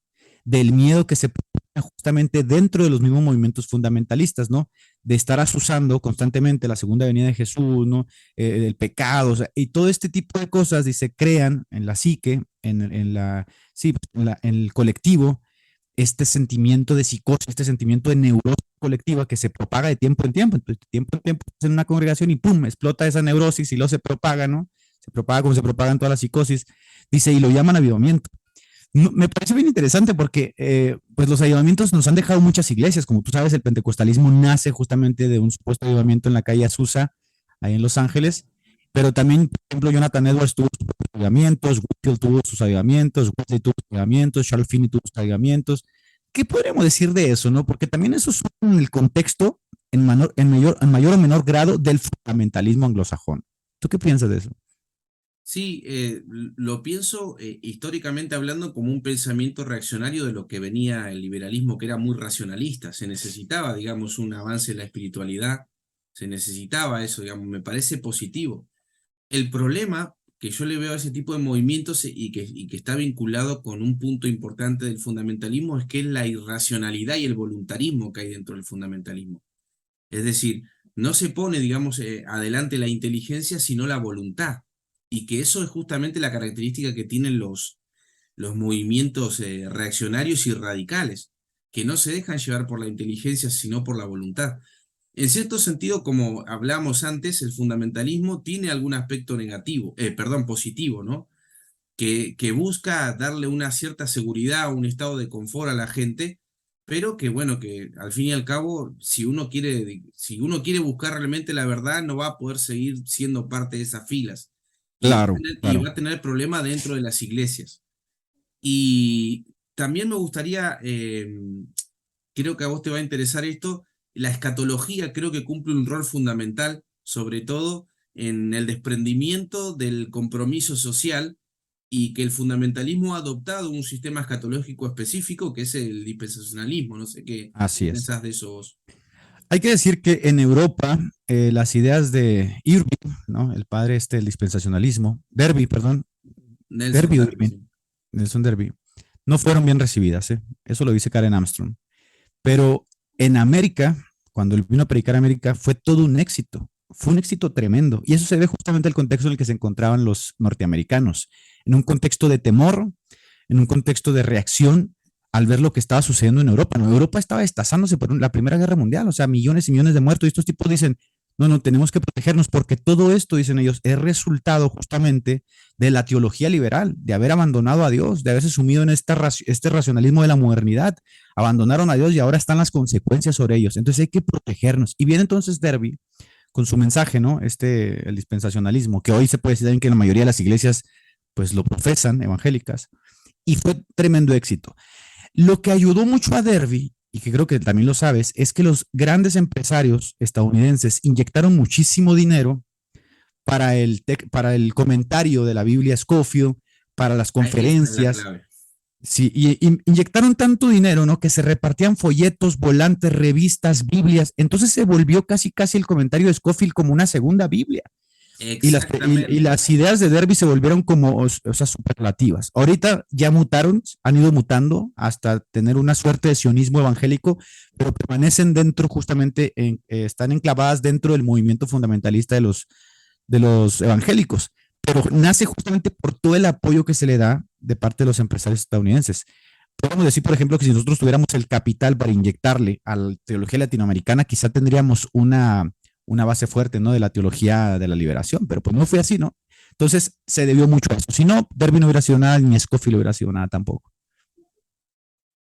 Speaker 3: del miedo que se produce justamente dentro de los mismos movimientos fundamentalistas, ¿no? De estar asusando constantemente la segunda venida de Jesús, ¿no? El pecado, o sea, y todo este tipo de cosas, dice, crean en la psique, sí, en el colectivo, este sentimiento de psicosis, este sentimiento de neurosis colectiva que se propaga de tiempo en tiempo. Entonces, de tiempo en tiempo en una congregación y pum, explota esa neurosis y luego se propaga, ¿no? Se propaga como se propagan todas las psicosis. Dice, y lo llaman avivamiento. No, me parece bien interesante porque pues los avivamientos nos han dejado muchas iglesias. Como tú sabes, el pentecostalismo nace justamente de un supuesto avivamiento en la calle Azusa, ahí en Los Ángeles. Pero también, por ejemplo, Jonathan Edwards tuvo sus avivamientos, Whitfield tuvo sus avivamientos, Wesley tuvo sus avivamientos, Charles Finney tuvo sus avivamientos. ¿Qué podríamos decir de eso, no? Porque también eso es en el contexto en mayor o menor grado del fundamentalismo anglosajón. ¿Tú qué piensas de eso?
Speaker 4: Sí, lo pienso históricamente hablando como un pensamiento reaccionario de lo que venía el liberalismo, que era muy racionalista. Se necesitaba, digamos, un avance en la espiritualidad, se necesitaba eso, digamos, me parece positivo. El problema que yo le veo a ese tipo de movimientos y que está vinculado con un punto importante del fundamentalismo es que es la irracionalidad y el voluntarismo que hay dentro del fundamentalismo. Es decir, no se pone, digamos, adelante la inteligencia, sino la voluntad. Y que eso es justamente la característica que tienen los movimientos reaccionarios y radicales, que no se dejan llevar por la inteligencia, sino por la voluntad. En cierto sentido, como hablamos antes, el fundamentalismo tiene algún aspecto negativo, positivo, ¿no? Que busca darle una cierta seguridad, un estado de confort a la gente, pero que bueno, que al fin y al cabo, si uno quiere buscar realmente la verdad, no va a poder seguir siendo parte de esas filas.
Speaker 3: Claro,
Speaker 4: Y
Speaker 3: claro.
Speaker 4: va a tener problemas dentro de las iglesias. Y también me gustaría, creo que a vos te va a interesar esto, la escatología creo que cumple un rol fundamental, sobre todo en el desprendimiento del compromiso social y que el fundamentalismo ha adoptado un sistema escatológico específico que es el dispensacionalismo. No sé qué
Speaker 3: Así es.
Speaker 4: pensás de eso vos.
Speaker 3: Hay que decir que en Europa las ideas de Irving, ¿no? El padre del dispensacionalismo, Derby, perdón,
Speaker 4: Nelson
Speaker 3: Derby,
Speaker 4: Darby, sí.
Speaker 3: Nelson Derby, no fueron bien recibidas, ¿eh? Eso lo dice Karen Armstrong. Pero en América, cuando él vino a predicar a América, fue todo un éxito. Fue un éxito tremendo. Y eso se ve justamente al contexto en el que se encontraban los norteamericanos. En un contexto de temor, en un contexto de reacción al ver lo que estaba sucediendo en Europa. ¿No? Europa estaba destazándose por la Primera Guerra Mundial, o sea, millones y millones de muertos. Y estos tipos dicen, no, tenemos que protegernos porque todo esto, dicen ellos, es resultado justamente de la teología liberal, de haber abandonado a Dios, de haberse sumido en este racionalismo de la modernidad. Abandonaron a Dios y ahora están las consecuencias sobre ellos. Entonces hay que protegernos. Y viene entonces Derby con su mensaje, ¿no? El dispensacionalismo, que hoy se puede decir que la mayoría de las iglesias pues lo profesan, evangélicas, y fue tremendo éxito. Lo que ayudó mucho a Derby, y que creo que también lo sabes, es que los grandes empresarios estadounidenses inyectaron muchísimo dinero para el comentario de la Biblia Scofield, para las
Speaker 4: Esa es la
Speaker 3: conferencias.
Speaker 4: clave.
Speaker 3: Sí, y inyectaron tanto dinero, ¿no? Que se repartían folletos, volantes, revistas, Biblias. Entonces se volvió casi el comentario de Scofield como una segunda Biblia. Y
Speaker 4: Exactamente.
Speaker 3: las ideas de Derby se volvieron como, o sea, superlativas. Ahorita ya mutaron, han ido mutando hasta tener una suerte de sionismo evangélico, pero permanecen dentro justamente, están enclavadas dentro del movimiento fundamentalista de los evangélicos, pero nace justamente por todo el apoyo que se le da de parte de los empresarios estadounidenses. Podemos decir, por ejemplo, que si nosotros tuviéramos el capital para inyectarle a la teología latinoamericana, quizá tendríamos una base fuerte, ¿no? De la teología de la liberación, pero pues no fue así, ¿no? Entonces se debió mucho a eso. Si no, Darwin no hubiera sido nada, ni Scofield hubiera sido nada tampoco.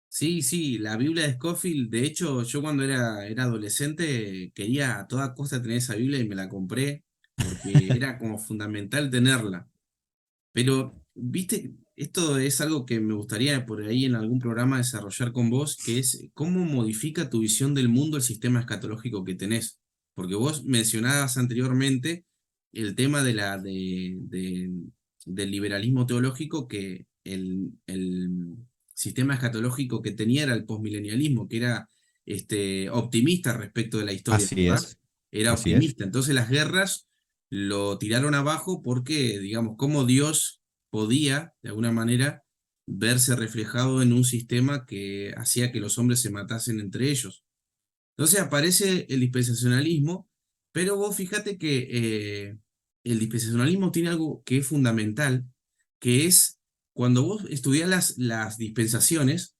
Speaker 4: Sí, sí, la Biblia de Scofield, de hecho, yo cuando era adolescente quería a toda costa tener esa Biblia y me la compré porque era como fundamental tenerla. Pero, viste, esto es algo que me gustaría por ahí en algún programa desarrollar con vos, que es cómo modifica tu visión del mundo el sistema escatológico que tenés. Porque vos mencionabas anteriormente el tema del liberalismo teológico, que el sistema escatológico que tenía era el posmilenialismo, que era optimista respecto de la historia,
Speaker 3: Así
Speaker 4: ¿verdad?
Speaker 3: es,
Speaker 4: Era
Speaker 3: así es.
Speaker 4: optimista. Entonces las guerras lo tiraron abajo porque, digamos, cómo Dios podía, de alguna manera, verse reflejado en un sistema que hacía que los hombres se matasen entre ellos. Entonces aparece el dispensacionalismo, pero vos fíjate que el dispensacionalismo tiene algo que es fundamental, que es cuando vos estudias las dispensaciones,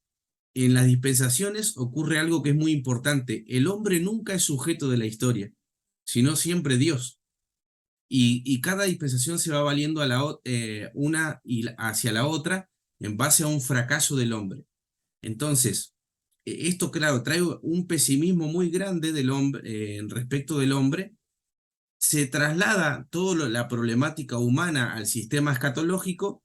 Speaker 4: en las dispensaciones ocurre algo que es muy importante. El hombre nunca es sujeto de la historia, sino siempre Dios. Y cada dispensación se va valiendo una hacia la otra en base a un fracaso del hombre. Entonces, esto, claro, trae un pesimismo muy grande del hombre, respecto del hombre. Se traslada toda la problemática humana al sistema escatológico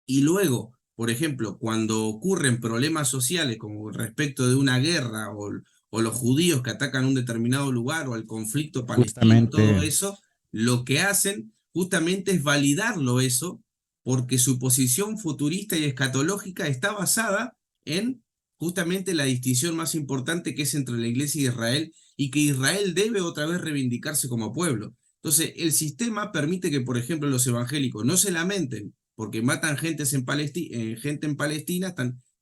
Speaker 4: y luego, por ejemplo, cuando ocurren problemas sociales como respecto de una guerra o los judíos que atacan un determinado lugar o el conflicto palestino, todo
Speaker 3: Justamente,
Speaker 4: eso, lo que hacen justamente es validarlo eso, porque su posición futurista y escatológica está basada en justamente la distinción más importante que es entre la Iglesia y Israel, y que Israel debe otra vez reivindicarse como pueblo. Entonces, el sistema permite que, por ejemplo, los evangélicos no se lamenten porque matan gente en Palestina,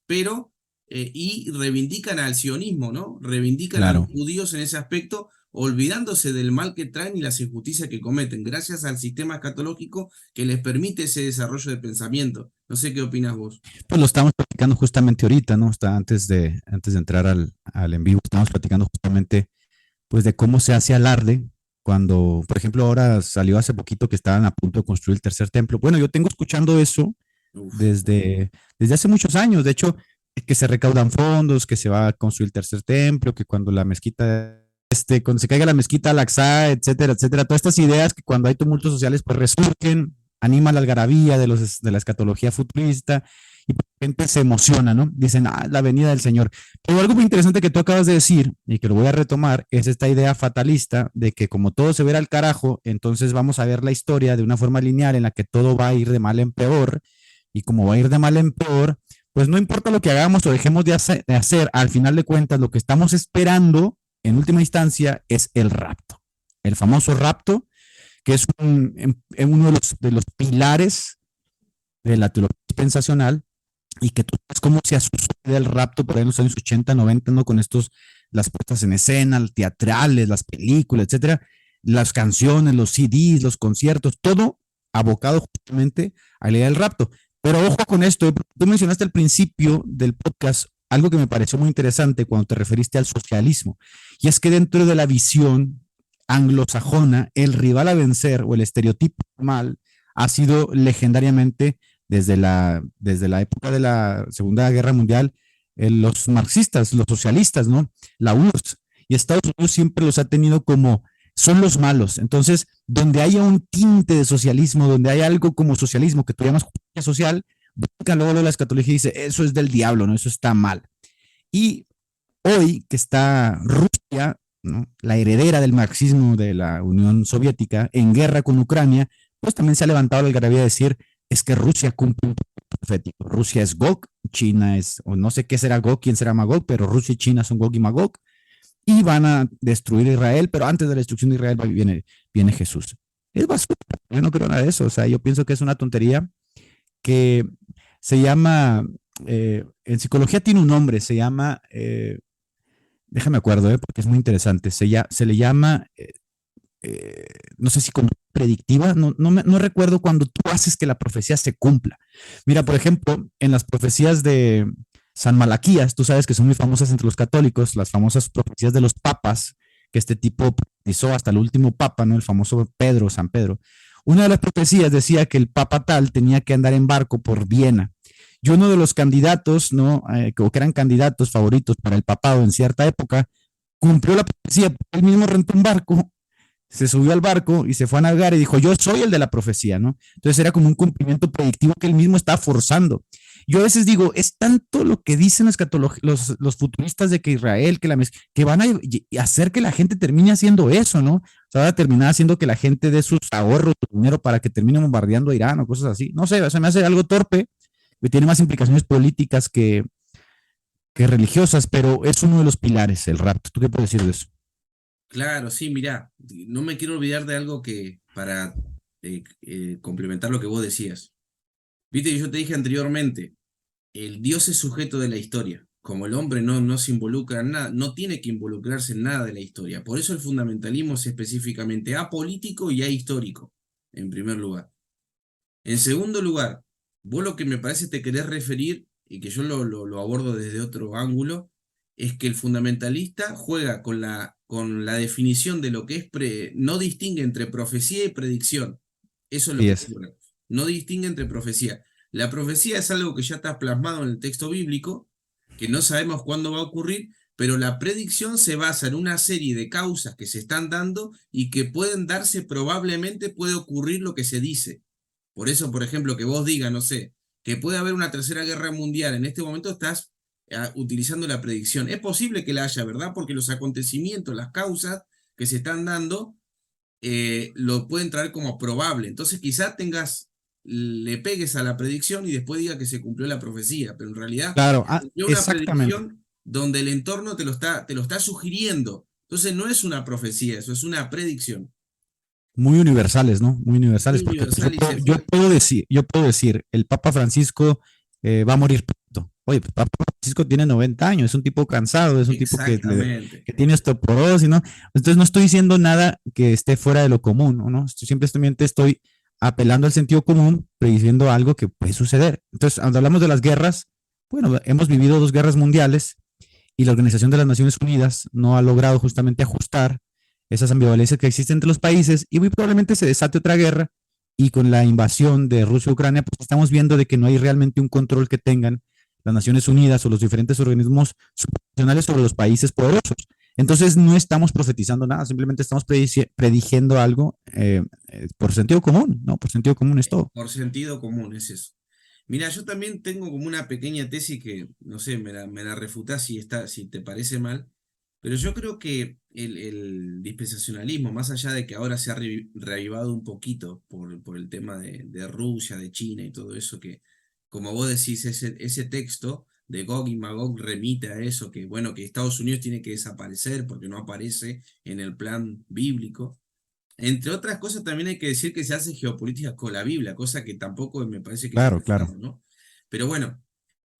Speaker 4: pero y reivindican al sionismo, ¿no? Reivindican a los
Speaker 3: claro.
Speaker 4: judíos en ese aspecto, olvidándose del mal que traen y las injusticias que cometen, gracias al sistema escatológico que les permite ese desarrollo de pensamiento. No sé qué opinas vos.
Speaker 3: Pues lo estamos platicando justamente ahorita, ¿no? Está antes de entrar al en vivo, estamos platicando justamente pues de cómo se hace alarde cuando, por ejemplo, ahora salió hace poquito que estaban a punto de construir el tercer templo. Bueno, yo tengo escuchando eso
Speaker 4: Uf,
Speaker 3: desde hace muchos años. De hecho, que se recaudan fondos, que se va a construir el tercer templo, que cuando la mezquita, cuando se caiga la mezquita Al-Aqsa, etcétera, etcétera. Todas estas ideas que cuando hay tumultos sociales, pues resurgen, anima la algarabía de la escatología futurista y la gente se emociona, ¿no? Dicen, ah, la venida del Señor. Pero algo muy interesante que tú acabas de decir y que lo voy a retomar es esta idea fatalista de que como todo se verá al carajo, entonces vamos a ver la historia de una forma lineal en la que todo va a ir de mal en peor y como va a ir de mal en peor, pues no importa lo que hagamos o dejemos de hacer, al final de cuentas lo que estamos esperando en última instancia es el rapto, el famoso rapto, que es uno de los pilares de la teología dispensacional y que tú sabes cómo se sucede el rapto por ahí en los años 80, 90, ¿no? Con las puestas en escena, los teatrales, las películas, etcétera, las canciones, los CDs, los conciertos, todo abocado justamente a la idea del rapto. Pero ojo con esto, tú mencionaste al principio del podcast algo que me pareció muy interesante cuando te referiste al socialismo, y es que dentro de la visión anglosajona, el rival a vencer o el estereotipo mal ha sido legendariamente desde la época de la Segunda Guerra Mundial, los marxistas, los socialistas, ¿no? La URSS. Y Estados Unidos siempre los ha tenido como son los malos. Entonces, donde haya un tinte de socialismo, donde hay algo como socialismo que tú llamas justicia social, luego la escatología dice, eso es del diablo, ¿no? Eso está mal. Y hoy que está Rusia, ¿no? La heredera del marxismo de la Unión Soviética, en guerra con Ucrania, pues también se ha levantado la algarabía de decir, es que Rusia cumple un profético. Rusia es Gog, China es, o no sé qué será Gog, quién será Magog, pero Rusia y China son Gog y Magog, y van a destruir Israel, pero antes de la destrucción de Israel viene Jesús. Es basura, yo no creo nada de eso, o sea, yo pienso que es una tontería que se llama, en psicología tiene un nombre, se llama, déjame acuerdo, porque es muy interesante, se le llama, no sé si conducta predictiva, no recuerdo cuando tú haces que la profecía se cumpla. Mira, por ejemplo, en las profecías de San Malaquías, tú sabes que son muy famosas entre los católicos, las famosas profecías de los papas, que este tipo profetizó hasta el último papa, ¿no? El famoso Pedro, San Pedro. Una de las profecías decía que el papa tal tenía que andar en barco por Viena. Y uno de los candidatos, ¿no? O que eran candidatos favoritos para el papado en cierta época, cumplió la profecía, él mismo rentó un barco, se subió al barco y se fue a navegar y dijo, yo soy el de la profecía, ¿no? Entonces era como un cumplimiento predictivo que él mismo estaba forzando. Yo a veces digo, es tanto lo que dicen los futuristas de que Israel, que van a hacer que la gente termine haciendo eso, ¿no? O sea, va a terminar haciendo que la gente dé sus ahorros, su dinero para que termine bombardeando a Irán o cosas así. No sé, se me hace algo torpe, que tiene más implicaciones políticas que religiosas, pero es uno de los pilares, el rapto. ¿Tú qué puedes decir de eso?
Speaker 4: Claro, sí, mirá, no me quiero olvidar de algo que para complementar lo que vos decías. Viste que yo te dije anteriormente, el Dios es sujeto de la historia. Como el hombre no se involucra en nada, no tiene que involucrarse en nada de la historia. Por eso el fundamentalismo es específicamente apolítico y ahistórico, en primer lugar. En segundo lugar, vos lo que me parece te querés referir, y que yo lo abordo desde otro ángulo, es que el fundamentalista juega con la definición de lo que es, no distingue entre profecía y predicción. Eso es lo
Speaker 3: Sí
Speaker 4: que
Speaker 3: es.
Speaker 4: ocurre. No distingue entre profecía. La profecía es algo que ya está plasmado en el texto bíblico, que no sabemos cuándo va a ocurrir, pero la predicción se basa en una serie de causas que se están dando y que pueden darse, probablemente puede ocurrir lo que se dice. Por eso, por ejemplo, que vos digas, no sé, que puede haber una tercera guerra mundial, en este momento estás utilizando la predicción. Es posible que la haya, ¿verdad? Porque los acontecimientos, las causas que se están dando, lo pueden traer como probable. Entonces quizás le pegues a la predicción y después diga que se cumplió la profecía, pero en realidad
Speaker 3: Claro,
Speaker 4: se cumplió una
Speaker 3: exactamente.
Speaker 4: predicción donde el entorno te lo está sugiriendo. Entonces no es una profecía, eso es una predicción.
Speaker 3: Muy universales, ¿no? Muy
Speaker 4: Muy
Speaker 3: universales, porque pues,
Speaker 4: universal y se fue.
Speaker 3: yo puedo decir, el Papa Francisco va a morir pronto. Oye, pues, Papa Francisco tiene 90 años, es un tipo cansado, es un tipo
Speaker 4: Exactamente.
Speaker 3: que tiene osteoporosis, ¿no? Entonces no estoy diciendo nada que esté fuera de lo común, ¿no? Simplemente estoy apelando al sentido común, prediciendo algo que puede suceder. Entonces, cuando hablamos de las guerras, bueno, hemos vivido 2 guerras mundiales y la Organización de las Naciones Unidas no ha logrado justamente ajustar esas ambivalencias que existen entre los países y muy probablemente se desate otra guerra y con la invasión de Rusia a Ucrania, pues estamos viendo de que no hay realmente un control que tengan las Naciones Unidas o los diferentes organismos supranacionales sobre los países poderosos. Entonces no estamos profetizando nada, simplemente estamos prediciendo algo por sentido común, ¿no? Por sentido común es todo.
Speaker 4: Por sentido común es eso. Mira, yo también tengo como una pequeña tesis que, no sé, me la refutás si te parece mal, pero yo creo que el dispensacionalismo, más allá de que ahora se ha reavivado un poquito por el tema de Rusia, de China y todo eso, que como vos decís, ese texto de Gog y Magog remite a eso, que bueno, que Estados Unidos tiene que desaparecer porque no aparece en el plan bíblico. Entre otras cosas, también hay que decir que se hace geopolítica con la Biblia, cosa que tampoco me parece que es
Speaker 3: Claro, claro.
Speaker 4: acertado, ¿no? Pero bueno,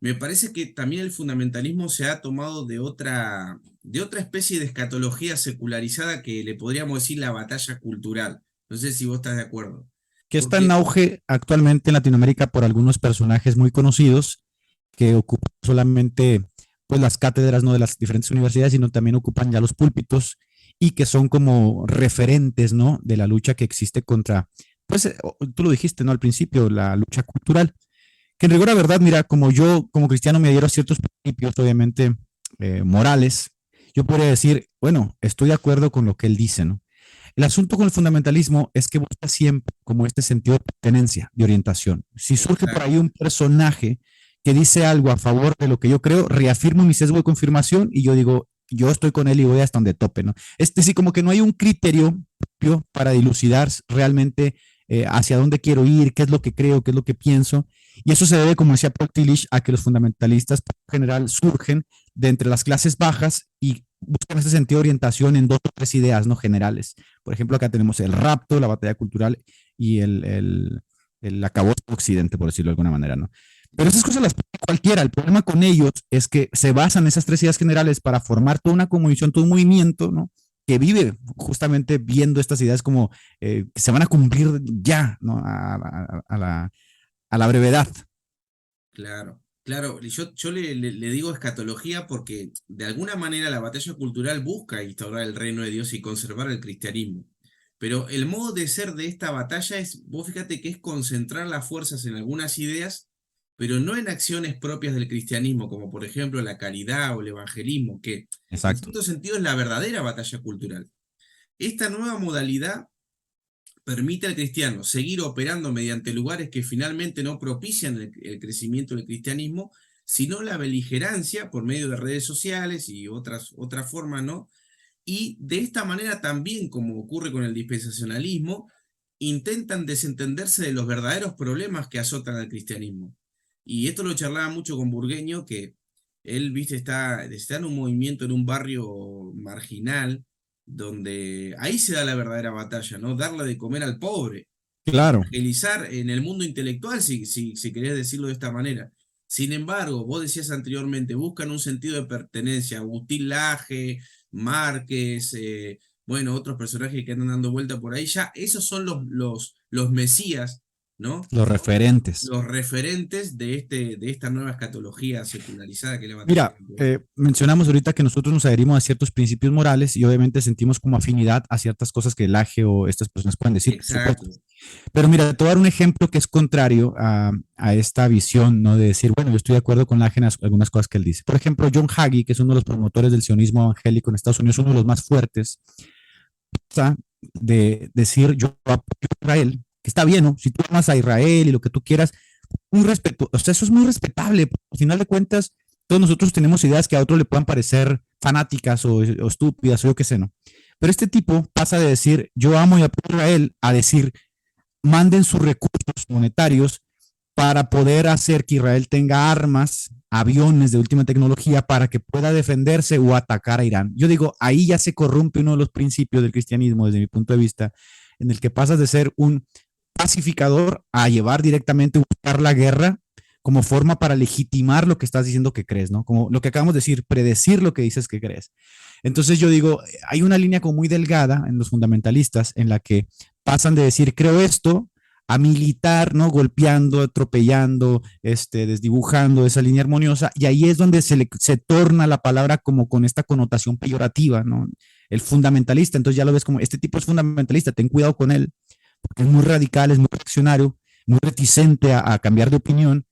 Speaker 4: me parece que también el fundamentalismo se ha tomado de otra especie de escatología secularizada que le podríamos decir la batalla cultural. No sé si vos estás de acuerdo.
Speaker 3: Que está en
Speaker 4: Porque,
Speaker 3: auge actualmente en Latinoamérica por algunos personajes muy conocidos que ocupan solamente pues las cátedras no de las diferentes universidades, sino también ocupan ya los púlpitos y que son como referentes, ¿no? De la lucha que existe contra, pues tú lo dijiste, ¿no? Al principio, la lucha cultural. Que en rigor a verdad, mira, como yo como cristiano me adhiero a ciertos principios, obviamente, morales, yo podría decir, bueno, estoy de acuerdo con lo que él dice, ¿no? El asunto con el fundamentalismo es que busca siempre como este sentido de pertenencia, de orientación. Si surge por ahí
Speaker 4: exacto,
Speaker 3: un personaje que dice algo a favor de lo que yo creo, reafirmo mi sesgo de confirmación y yo digo, yo estoy con él y voy hasta donde tope, ¿no? Sí, como que no hay un criterio propio para dilucidar realmente hacia dónde quiero ir, qué es lo que creo, qué es lo que pienso. Y eso se debe, como decía Paul Tillich, a que los fundamentalistas en general surgen de entre las clases bajas y buscan ese sentido de orientación en 2 o 3 ideas no generales. Por ejemplo, acá tenemos el rapto, la batalla cultural y el acabose de Occidente, por decirlo de alguna manera, ¿no? Pero esas cosas las puede cualquiera. El problema con ellos es que se basan en esas 3 ideas generales para formar toda una comunión, todo un movimiento, ¿no? que vive justamente viendo estas ideas como que se van a cumplir ya, ¿no? A la brevedad.
Speaker 4: Claro, claro. Y yo le digo escatología porque de alguna manera la batalla cultural busca instaurar el reino de Dios y conservar el cristianismo. Pero el modo de ser de esta batalla es, vos fíjate que es concentrar las fuerzas en algunas ideas, pero no en acciones propias del cristianismo, como por ejemplo la caridad o el evangelismo, que en
Speaker 3: Exacto.
Speaker 4: cierto sentido es la verdadera batalla cultural. Esta nueva modalidad permite al cristiano seguir operando mediante lugares que finalmente no propician el crecimiento del cristianismo, sino la beligerancia por medio de redes sociales y otras formas, ¿no? Y de esta manera también, como ocurre con el dispensacionalismo, intentan desentenderse de los verdaderos problemas que azotan al cristianismo. Y esto lo charlaba mucho con Burgueño, que él, viste, está en un movimiento, en un barrio marginal, donde ahí se da la verdadera batalla, ¿no? Darle de comer al pobre,
Speaker 3: Claro.
Speaker 4: evangelizar en el mundo intelectual, si querés decirlo de esta manera. Sin embargo, vos decías anteriormente, buscan un sentido de pertenencia. Agustín Laje, Márquez, bueno, otros personajes que andan dando vuelta por ahí, ya esos son los mesías, ¿no?
Speaker 3: Los referentes.
Speaker 4: Los referentes de esta nueva escatología secularizada que levanta el
Speaker 3: Mira,
Speaker 4: tiempo.
Speaker 3: mencionamos ahorita que nosotros nos adherimos a ciertos principios morales y obviamente sentimos como afinidad a ciertas cosas que el AGE o estas personas pueden decir, por supuesto.
Speaker 4: Exacto.
Speaker 3: Pero mira, te voy a dar un ejemplo que es contrario a esta visión, ¿no? De decir, bueno, yo estoy de acuerdo con la AGE en algunas cosas que él dice. Por ejemplo, John Hagee, que es uno de los promotores del sionismo evangélico en Estados Unidos, uno de los más fuertes, de decir, yo apoyo a Israel, que está bien, ¿no? Si tú amas a Israel y lo que tú quieras, un respeto, o sea, eso es muy respetable. Al final de cuentas, todos nosotros tenemos ideas que a otros le puedan parecer fanáticas o estúpidas o yo qué sé, ¿no? Pero este tipo pasa de decir, yo amo y apoyo a Israel, a decir, manden sus recursos monetarios para poder hacer que Israel tenga armas, aviones de última tecnología para que pueda defenderse o atacar a Irán. Yo digo, ahí ya se corrompe uno de los principios del cristianismo desde mi punto de vista, en el que pasas de ser un pacificador a llevar directamente a buscar la guerra como forma para legitimar lo que estás diciendo que crees, ¿no? Como lo que acabamos de decir, predecir lo que dices que crees. Entonces yo digo, hay una línea como muy delgada en los fundamentalistas en la que pasan de decir, creo esto, a militar, ¿no? Golpeando, atropellando, desdibujando esa línea armoniosa, y ahí es donde se torna la palabra como con esta connotación peyorativa, ¿no? El fundamentalista, entonces ya lo ves como, este tipo es fundamentalista, ten cuidado con él, porque es muy radical, es muy reaccionario, muy reticente a cambiar de opinión,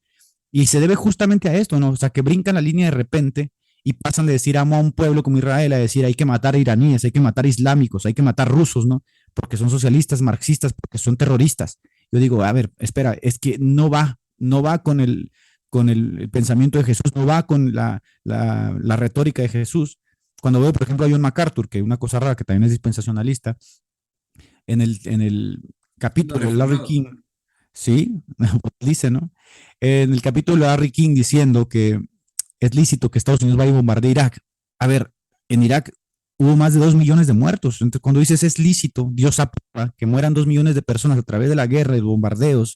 Speaker 3: y se debe justamente a esto, ¿no? O sea, que brincan la línea de repente y pasan de decir amo a un pueblo como Israel a decir hay que matar a iraníes, hay que matar islámicos, hay que matar rusos, ¿no? Porque son socialistas, marxistas, porque son terroristas. Yo digo, a ver, espera, es que no va con el pensamiento de Jesús, no va con la retórica de Jesús. Cuando veo, por ejemplo, a John MacArthur, que una cosa rara, que también es dispensacionalista, en el
Speaker 4: Siendo
Speaker 3: capítulo de Larry
Speaker 4: reformado.
Speaker 3: King, sí, dice, ¿no? En el capítulo de Larry King diciendo que es lícito que Estados Unidos vaya a bombardear Irak. A ver, en Irak hubo más de 2 millones de muertos. Entonces, cuando dices es lícito, Dios aprueba que mueran 2 millones de personas a través de la guerra, de bombardeos,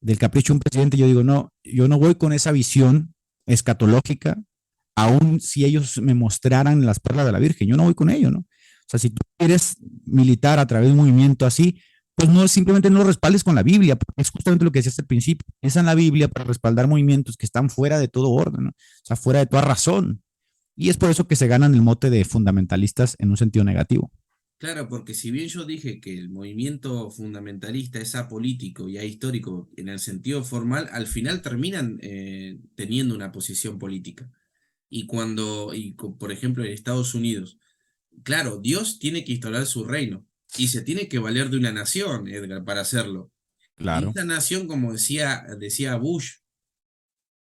Speaker 3: del capricho de un presidente, yo digo, no, yo no voy con esa visión escatológica, aun si ellos me mostraran las perlas de la Virgen, yo no voy con ello, ¿no? O sea, si tú quieres militar a través de un movimiento así, pues no simplemente no lo respaldes con la Biblia, porque es justamente lo que decías al principio, piensa en la Biblia para respaldar movimientos que están fuera de todo orden, ¿no? O sea, fuera de toda razón. Y es por eso que se ganan el mote de fundamentalistas en un sentido negativo.
Speaker 4: Claro, porque si bien yo dije que el movimiento fundamentalista es apolítico y ahistórico en el sentido formal, al final terminan teniendo una posición política. Por ejemplo, en Estados Unidos, claro, Dios tiene que instaurar su reino y se tiene que valer de una nación, Edgar, para hacerlo. Y
Speaker 3: Claro.
Speaker 4: esta nación, como decía Bush,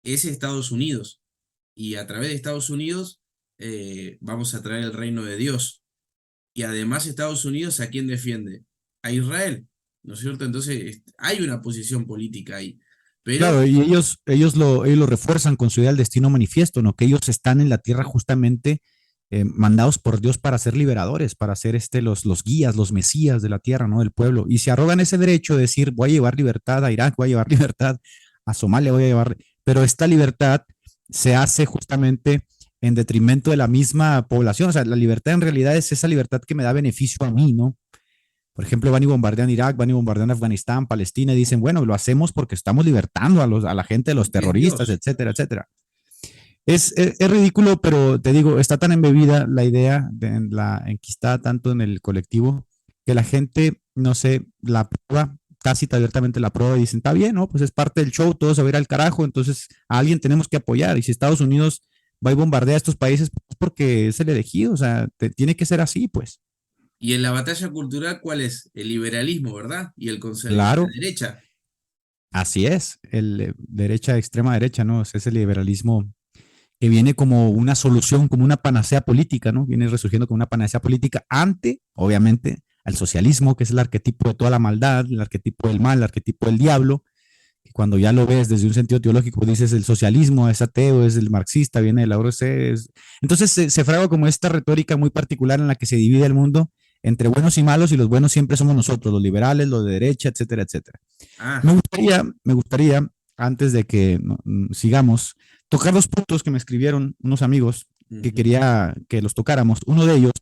Speaker 4: es Estados Unidos. Y a través de Estados Unidos vamos a traer el reino de Dios. Y además Estados Unidos, ¿a quién defiende? A Israel, ¿no es cierto? Entonces hay una posición política ahí. Pero,
Speaker 3: Claro, y ellos lo refuerzan con su idea del destino manifiesto, ¿no? Que ellos están en la tierra justamente mandados por Dios para ser liberadores, para ser los guías, los mesías de la tierra, ¿no? Del pueblo. Y se arrogan ese derecho de decir, voy a llevar libertad a Irak, voy a llevar libertad a Somalia, voy a llevar. Pero esta libertad se hace justamente en detrimento de la misma población. O sea, la libertad en realidad es esa libertad que me da beneficio a mí, ¿no? Por ejemplo, van y bombardean Irak, van y bombardean Afganistán, Palestina, y dicen, bueno, lo hacemos porque estamos libertando a la gente de los
Speaker 4: Es
Speaker 3: terroristas,
Speaker 4: Dios.
Speaker 3: etcétera, etcétera. Es ridículo, pero te digo, está tan embebida la idea, enquistada tanto en el colectivo, que la gente, no sé, la prueba, tácita abiertamente la prueba y dicen, está bien, ¿no? Pues es parte del show, todo se va a ir al carajo, entonces a alguien tenemos que apoyar. Y si Estados Unidos va y bombardea a estos países, pues es porque es el elegido, o sea, tiene que ser así, pues.
Speaker 4: Y en la batalla cultural, ¿cuál es? El liberalismo, ¿verdad? Y la
Speaker 3: Claro,
Speaker 4: derecha.
Speaker 3: así es, derecha, extrema derecha, ¿no? Es ese liberalismo que viene como una solución, como una panacea política, ¿no? Viene resurgiendo como una panacea política ante, obviamente, al socialismo, que es el arquetipo de toda la maldad, el arquetipo del mal, el arquetipo del diablo, que cuando ya lo ves desde un sentido teológico, dices el socialismo es ateo, es el marxista, viene de la ORC. Entonces se fragua como esta retórica muy particular en la que se divide el mundo entre buenos y malos, y los buenos siempre somos nosotros, los liberales, los de derecha, etcétera, etcétera.
Speaker 4: Ah,
Speaker 3: Me gustaría, antes de que sigamos, tocar dos puntos que me escribieron unos amigos que
Speaker 4: ujú.
Speaker 3: quería que los tocáramos. Uno de ellos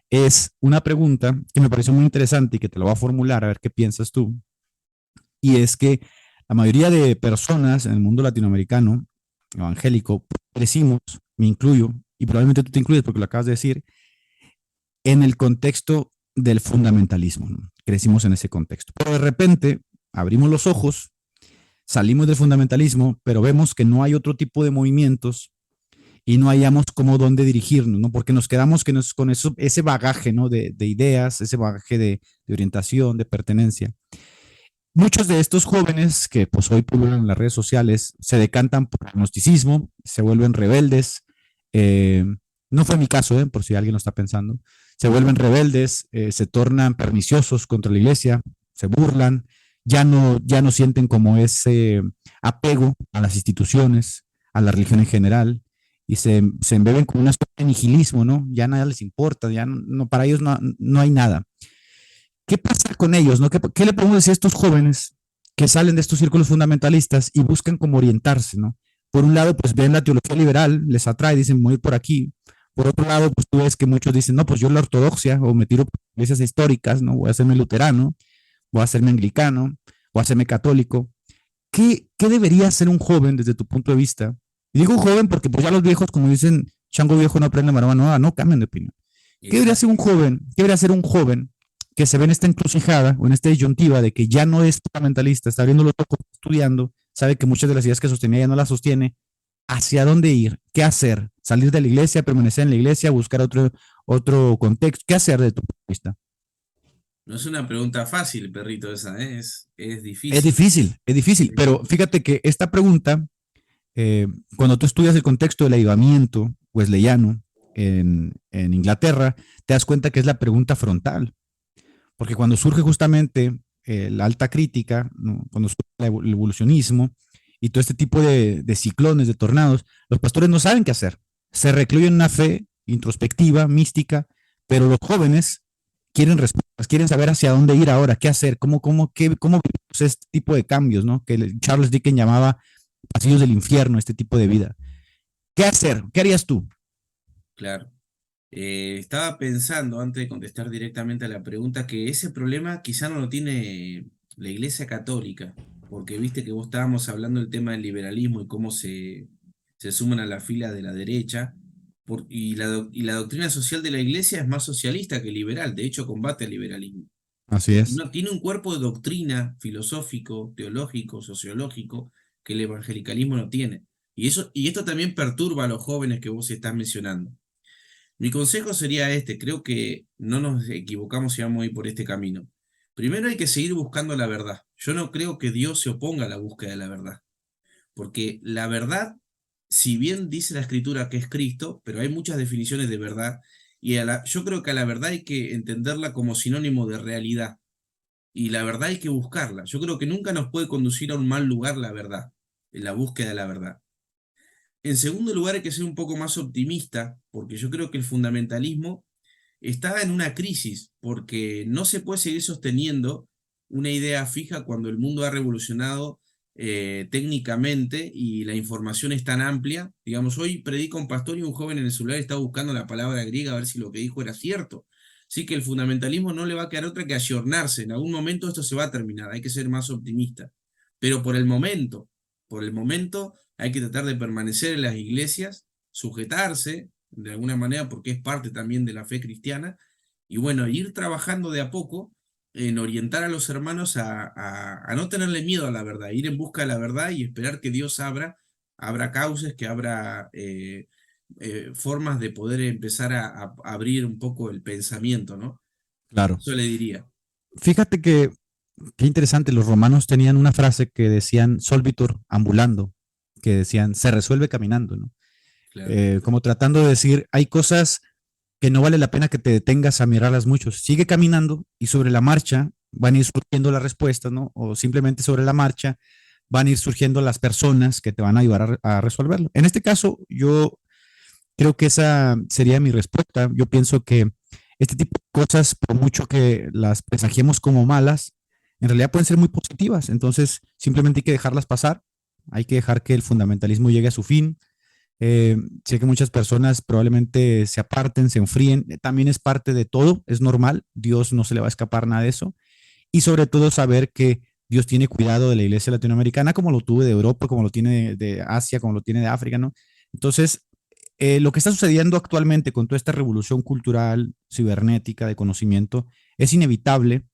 Speaker 3: es una pregunta que me pareció muy interesante y que te lo voy a formular a ver qué piensas tú. Y es que la mayoría de personas en el mundo latinoamericano, evangélico, crecimos, me incluyo, y probablemente tú te incluyes porque lo acabas de decir, en el contexto del fundamentalismo, ¿no? Crecimos en ese contexto. Pero de repente abrimos los ojos, salimos del fundamentalismo, pero vemos que no hay otro tipo de movimientos y no hallamos cómo dónde dirigirnos, ¿no? Porque nos quedamos con eso, ese bagaje, ¿no? De ideas, ese bagaje de orientación, de pertenencia. Muchos de estos jóvenes que pues hoy pululan en las redes sociales se decantan por el gnosticismo, se vuelven rebeldes. eh, no fue mi caso, por si alguien lo está pensando. Se vuelven rebeldes, se tornan perniciosos contra la iglesia, se burlan, ya no sienten como ese apego a las instituciones, a la religión en general, y se embeben con una especie de nihilismo, ¿no? Ya nada les importa, ya para ellos no hay nada. ¿Qué pasa con ellos? ¿No? ¿Qué le podemos decir a estos jóvenes que salen de estos círculos fundamentalistas y buscan como orientarse, ¿no? Por un lado, pues ven la teología liberal, les atrae, dicen, voy a ir por aquí. Por otro lado, pues tú ves que muchos dicen, no, pues yo la ortodoxia, o me tiro por iglesias históricas, ¿no? Voy a hacerme luterano, voy a hacerme anglicano, voy a hacerme católico. ¿Qué debería hacer un joven desde tu punto de vista? Y digo joven porque pues ya los viejos, como dicen, chango viejo no aprende maroma nueva, no cambian de opinión. ¿Qué debería hacer un
Speaker 4: Exacto.
Speaker 3: joven? ¿Qué debería hacer un joven que se ve en esta encrucijada o en esta disyuntiva de que ya no es fundamentalista, está abriendo los ojos, estudiando, sabe que muchas de las ideas que sostenía ya no las sostiene? ¿Hacia dónde ir? ¿Qué hacer? ¿Salir de la iglesia, permanecer en la iglesia, buscar otro contexto? ¿Qué hacer de tu punto de vista?
Speaker 4: No es una pregunta fácil, perrito, esa, ¿eh? Es difícil.
Speaker 3: Es difícil, pero fíjate que esta pregunta, cuando tú estudias el contexto del avivamiento wesleyano en Inglaterra, te das cuenta que es la pregunta frontal. Porque cuando surge justamente la alta crítica, ¿no? Cuando surge el evolucionismo y todo este tipo de ciclones, de tornados, los pastores no saben qué hacer. Se recluyen en una fe introspectiva, mística, pero los jóvenes quieren respuestas, quieren saber hacia dónde ir ahora, qué hacer, cómo vivimos este tipo de cambios, ¿no? Que Charles Dickens llamaba pasillos del infierno, este tipo de vida. ¿Qué hacer? ¿Qué harías tú?
Speaker 4: Claro. Estaba pensando, antes de contestar directamente a la pregunta, que ese problema quizá no lo tiene la Iglesia Católica, porque viste que vos estábamos hablando del tema del liberalismo y cómo se suman a la fila de la derecha, y la doctrina social de la Iglesia es más socialista que liberal, de hecho combate el liberalismo.
Speaker 3: Así es.
Speaker 4: No, tiene un cuerpo de doctrina filosófico, teológico, sociológico, que el evangelicalismo no tiene. Y esto también perturba a los jóvenes que vos estás mencionando. Mi consejo sería este, creo que no nos equivocamos si vamos a ir por este camino. Primero hay que seguir buscando la verdad. Yo no creo que Dios se oponga a la búsqueda de la verdad, porque la verdad, si bien dice la Escritura que es Cristo, pero hay muchas definiciones de verdad, y yo creo que a la verdad hay que entenderla como sinónimo de realidad, y la verdad hay que buscarla. Yo creo que nunca nos puede conducir a un mal lugar la verdad, en la búsqueda de la verdad. En segundo lugar, hay que ser un poco más optimista, porque yo creo que el fundamentalismo está en una crisis, porque no se puede seguir sosteniendo una idea fija cuando el mundo ha revolucionado técnicamente y la información es tan amplia. Digamos, hoy predica un pastor y un joven en el celular está buscando la palabra griega a ver si lo que dijo era cierto. Así que el fundamentalismo no le va a quedar otra que ayornarse. En algún momento esto se va a terminar, hay que ser más optimista. Pero por el momento hay que tratar de permanecer en las iglesias, sujetarse de alguna manera porque es parte también de la fe cristiana y bueno, ir trabajando de a poco en orientar a los hermanos a no tenerle miedo a la verdad, ir en busca de la verdad y esperar que Dios abra cauces, que abra formas de poder empezar a abrir un poco el pensamiento, ¿no?
Speaker 3: Claro.
Speaker 4: Eso le diría.
Speaker 3: Fíjate que, qué interesante, los romanos tenían una frase que decían solvitur ambulando, que decían se resuelve caminando, ¿no?
Speaker 4: Claro,
Speaker 3: Como tratando de decir, hay cosas que no vale la pena que te detengas a mirarlas mucho. Sigue caminando y sobre la marcha van a ir surgiendo las respuestas, ¿no? O simplemente sobre la marcha van a ir surgiendo las personas que te van a ayudar a resolverlo. En este caso, yo creo que esa sería mi respuesta. Yo pienso que este tipo de cosas, por mucho que las presagiemos como malas, en realidad pueden ser muy positivas. Entonces, simplemente hay que dejarlas pasar. Hay que dejar que el fundamentalismo llegue a su fin. Sé que muchas personas probablemente se aparten, se enfríen. También es parte de todo, es normal. Dios no se le va a escapar nada de eso. Y sobre todo saber que Dios tiene cuidado de la iglesia latinoamericana como lo tuvo de Europa, como lo tiene de Asia, como lo tiene de África, ¿no? Entonces, lo que está sucediendo actualmente con toda esta revolución cultural, cibernética, de conocimiento, es inevitable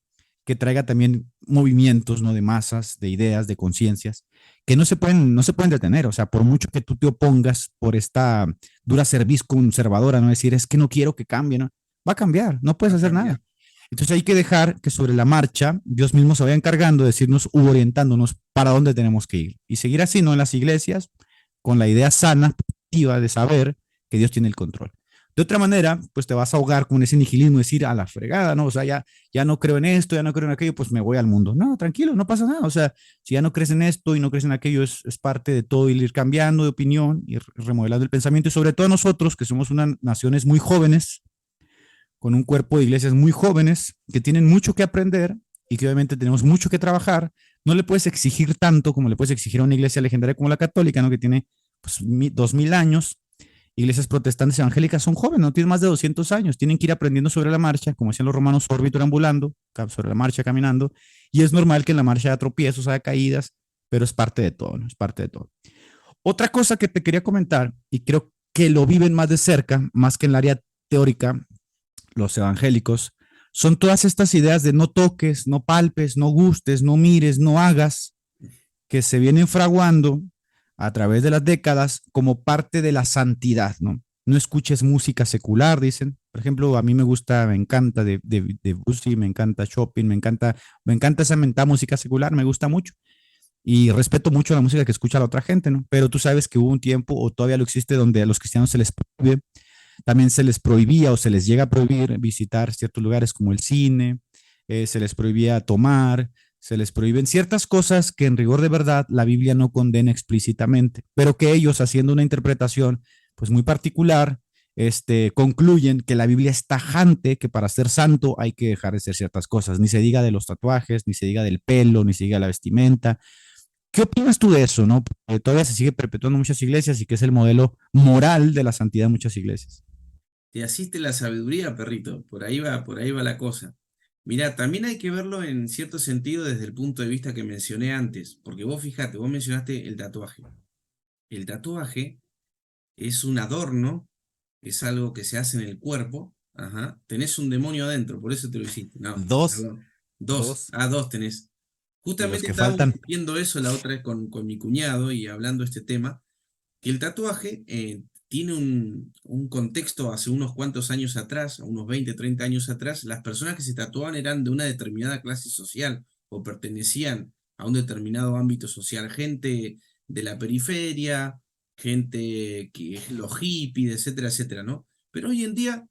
Speaker 3: que traiga también movimientos, ¿no? De masas, de ideas, de conciencias, que no se pueden detener. O sea, por mucho que tú te opongas por esta dura cerviz conservadora, no decir, es que no quiero que cambie, ¿no? Va a cambiar, no
Speaker 4: va
Speaker 3: puedes
Speaker 4: a
Speaker 3: hacer
Speaker 4: cambiar.
Speaker 3: nada. Entonces hay que dejar que sobre la marcha Dios mismo se vaya encargando de decirnos u orientándonos para dónde tenemos que ir. Y seguir así, ¿no? En las iglesias, con la idea sana, positiva de saber que Dios tiene el control. De otra manera, pues te vas a ahogar con ese nihilismo, decir a la fregada, ¿no? O sea, ya no creo en esto, ya no creo en aquello, pues me voy al mundo. No, tranquilo, no pasa nada. O sea, si ya no crees en esto y no crees en aquello, es parte de todo ir cambiando de opinión, ir remodelando el pensamiento y sobre todo nosotros, que somos unas naciones muy jóvenes, con un cuerpo de iglesias muy jóvenes, que tienen mucho que aprender y que obviamente tenemos mucho que trabajar. No le puedes exigir tanto como le puedes exigir a una iglesia legendaria como la católica, ¿no? Que tiene pues, 2000 años. Iglesias protestantes evangélicas son jóvenes, no tienen más de 200 años, tienen que ir aprendiendo sobre la marcha, como decían los romanos, orbitur ambulando, sobre la marcha caminando, y es normal que en la marcha haya tropiezos, haya caídas, pero es parte de todo, ¿no? Es parte de todo. Otra cosa que te quería comentar, y creo que lo viven más de cerca, más que en el área teórica, los evangélicos, son todas estas ideas de no toques, no palpes, no gustes, no mires, no hagas, que se vienen fraguando a través de las décadas como parte de la santidad, ¿no? No escuches música secular, dicen. Por ejemplo, a mí me gusta, me encanta de Bussy, me encanta Chopin, me encanta esa mentada música secular, me gusta mucho. Y respeto mucho la música que escucha la otra gente, ¿no? Pero tú sabes que hubo un tiempo, o todavía lo existe, donde a los cristianos se les prohíbe, también se les prohibía o se les llega a prohibir visitar ciertos lugares como el cine, se les prohibía tomar, se les prohíben ciertas cosas que en rigor de verdad la Biblia no condena explícitamente, pero que ellos haciendo una interpretación pues muy particular, concluyen que la Biblia es tajante, que para ser santo hay que dejar de hacer ciertas cosas, ni se diga de los tatuajes, ni se diga del pelo, ni se diga la vestimenta. ¿Qué opinas tú de eso, no? Porque todavía se sigue perpetuando en muchas iglesias y que es el modelo moral de la santidad en muchas iglesias.
Speaker 4: Te asiste la sabiduría, perrito. Por ahí va la cosa. Mirá, también hay que verlo en cierto sentido desde el punto de vista que mencioné antes, porque vos fíjate, vos mencionaste el tatuaje. El tatuaje es un adorno, es algo que se hace en el cuerpo. Ajá. Tenés un demonio adentro, por eso te lo hiciste. No,
Speaker 3: Dos,
Speaker 4: perdón. Dos.
Speaker 3: dos,
Speaker 4: Ah, dos tenés.
Speaker 3: y los
Speaker 4: Justamente
Speaker 3: que
Speaker 4: estábamos
Speaker 3: faltan.
Speaker 4: viendo eso la otra vez con mi cuñado y hablando de este tema, que el tatuaje tiene un contexto hace unos cuantos años atrás, unos 20 30 años atrás, las personas que se tatuaban eran de una determinada clase social o pertenecían a un determinado ámbito social, gente de la periferia, gente que es los hippies, etcétera, etcétera, ¿no? Pero hoy en día,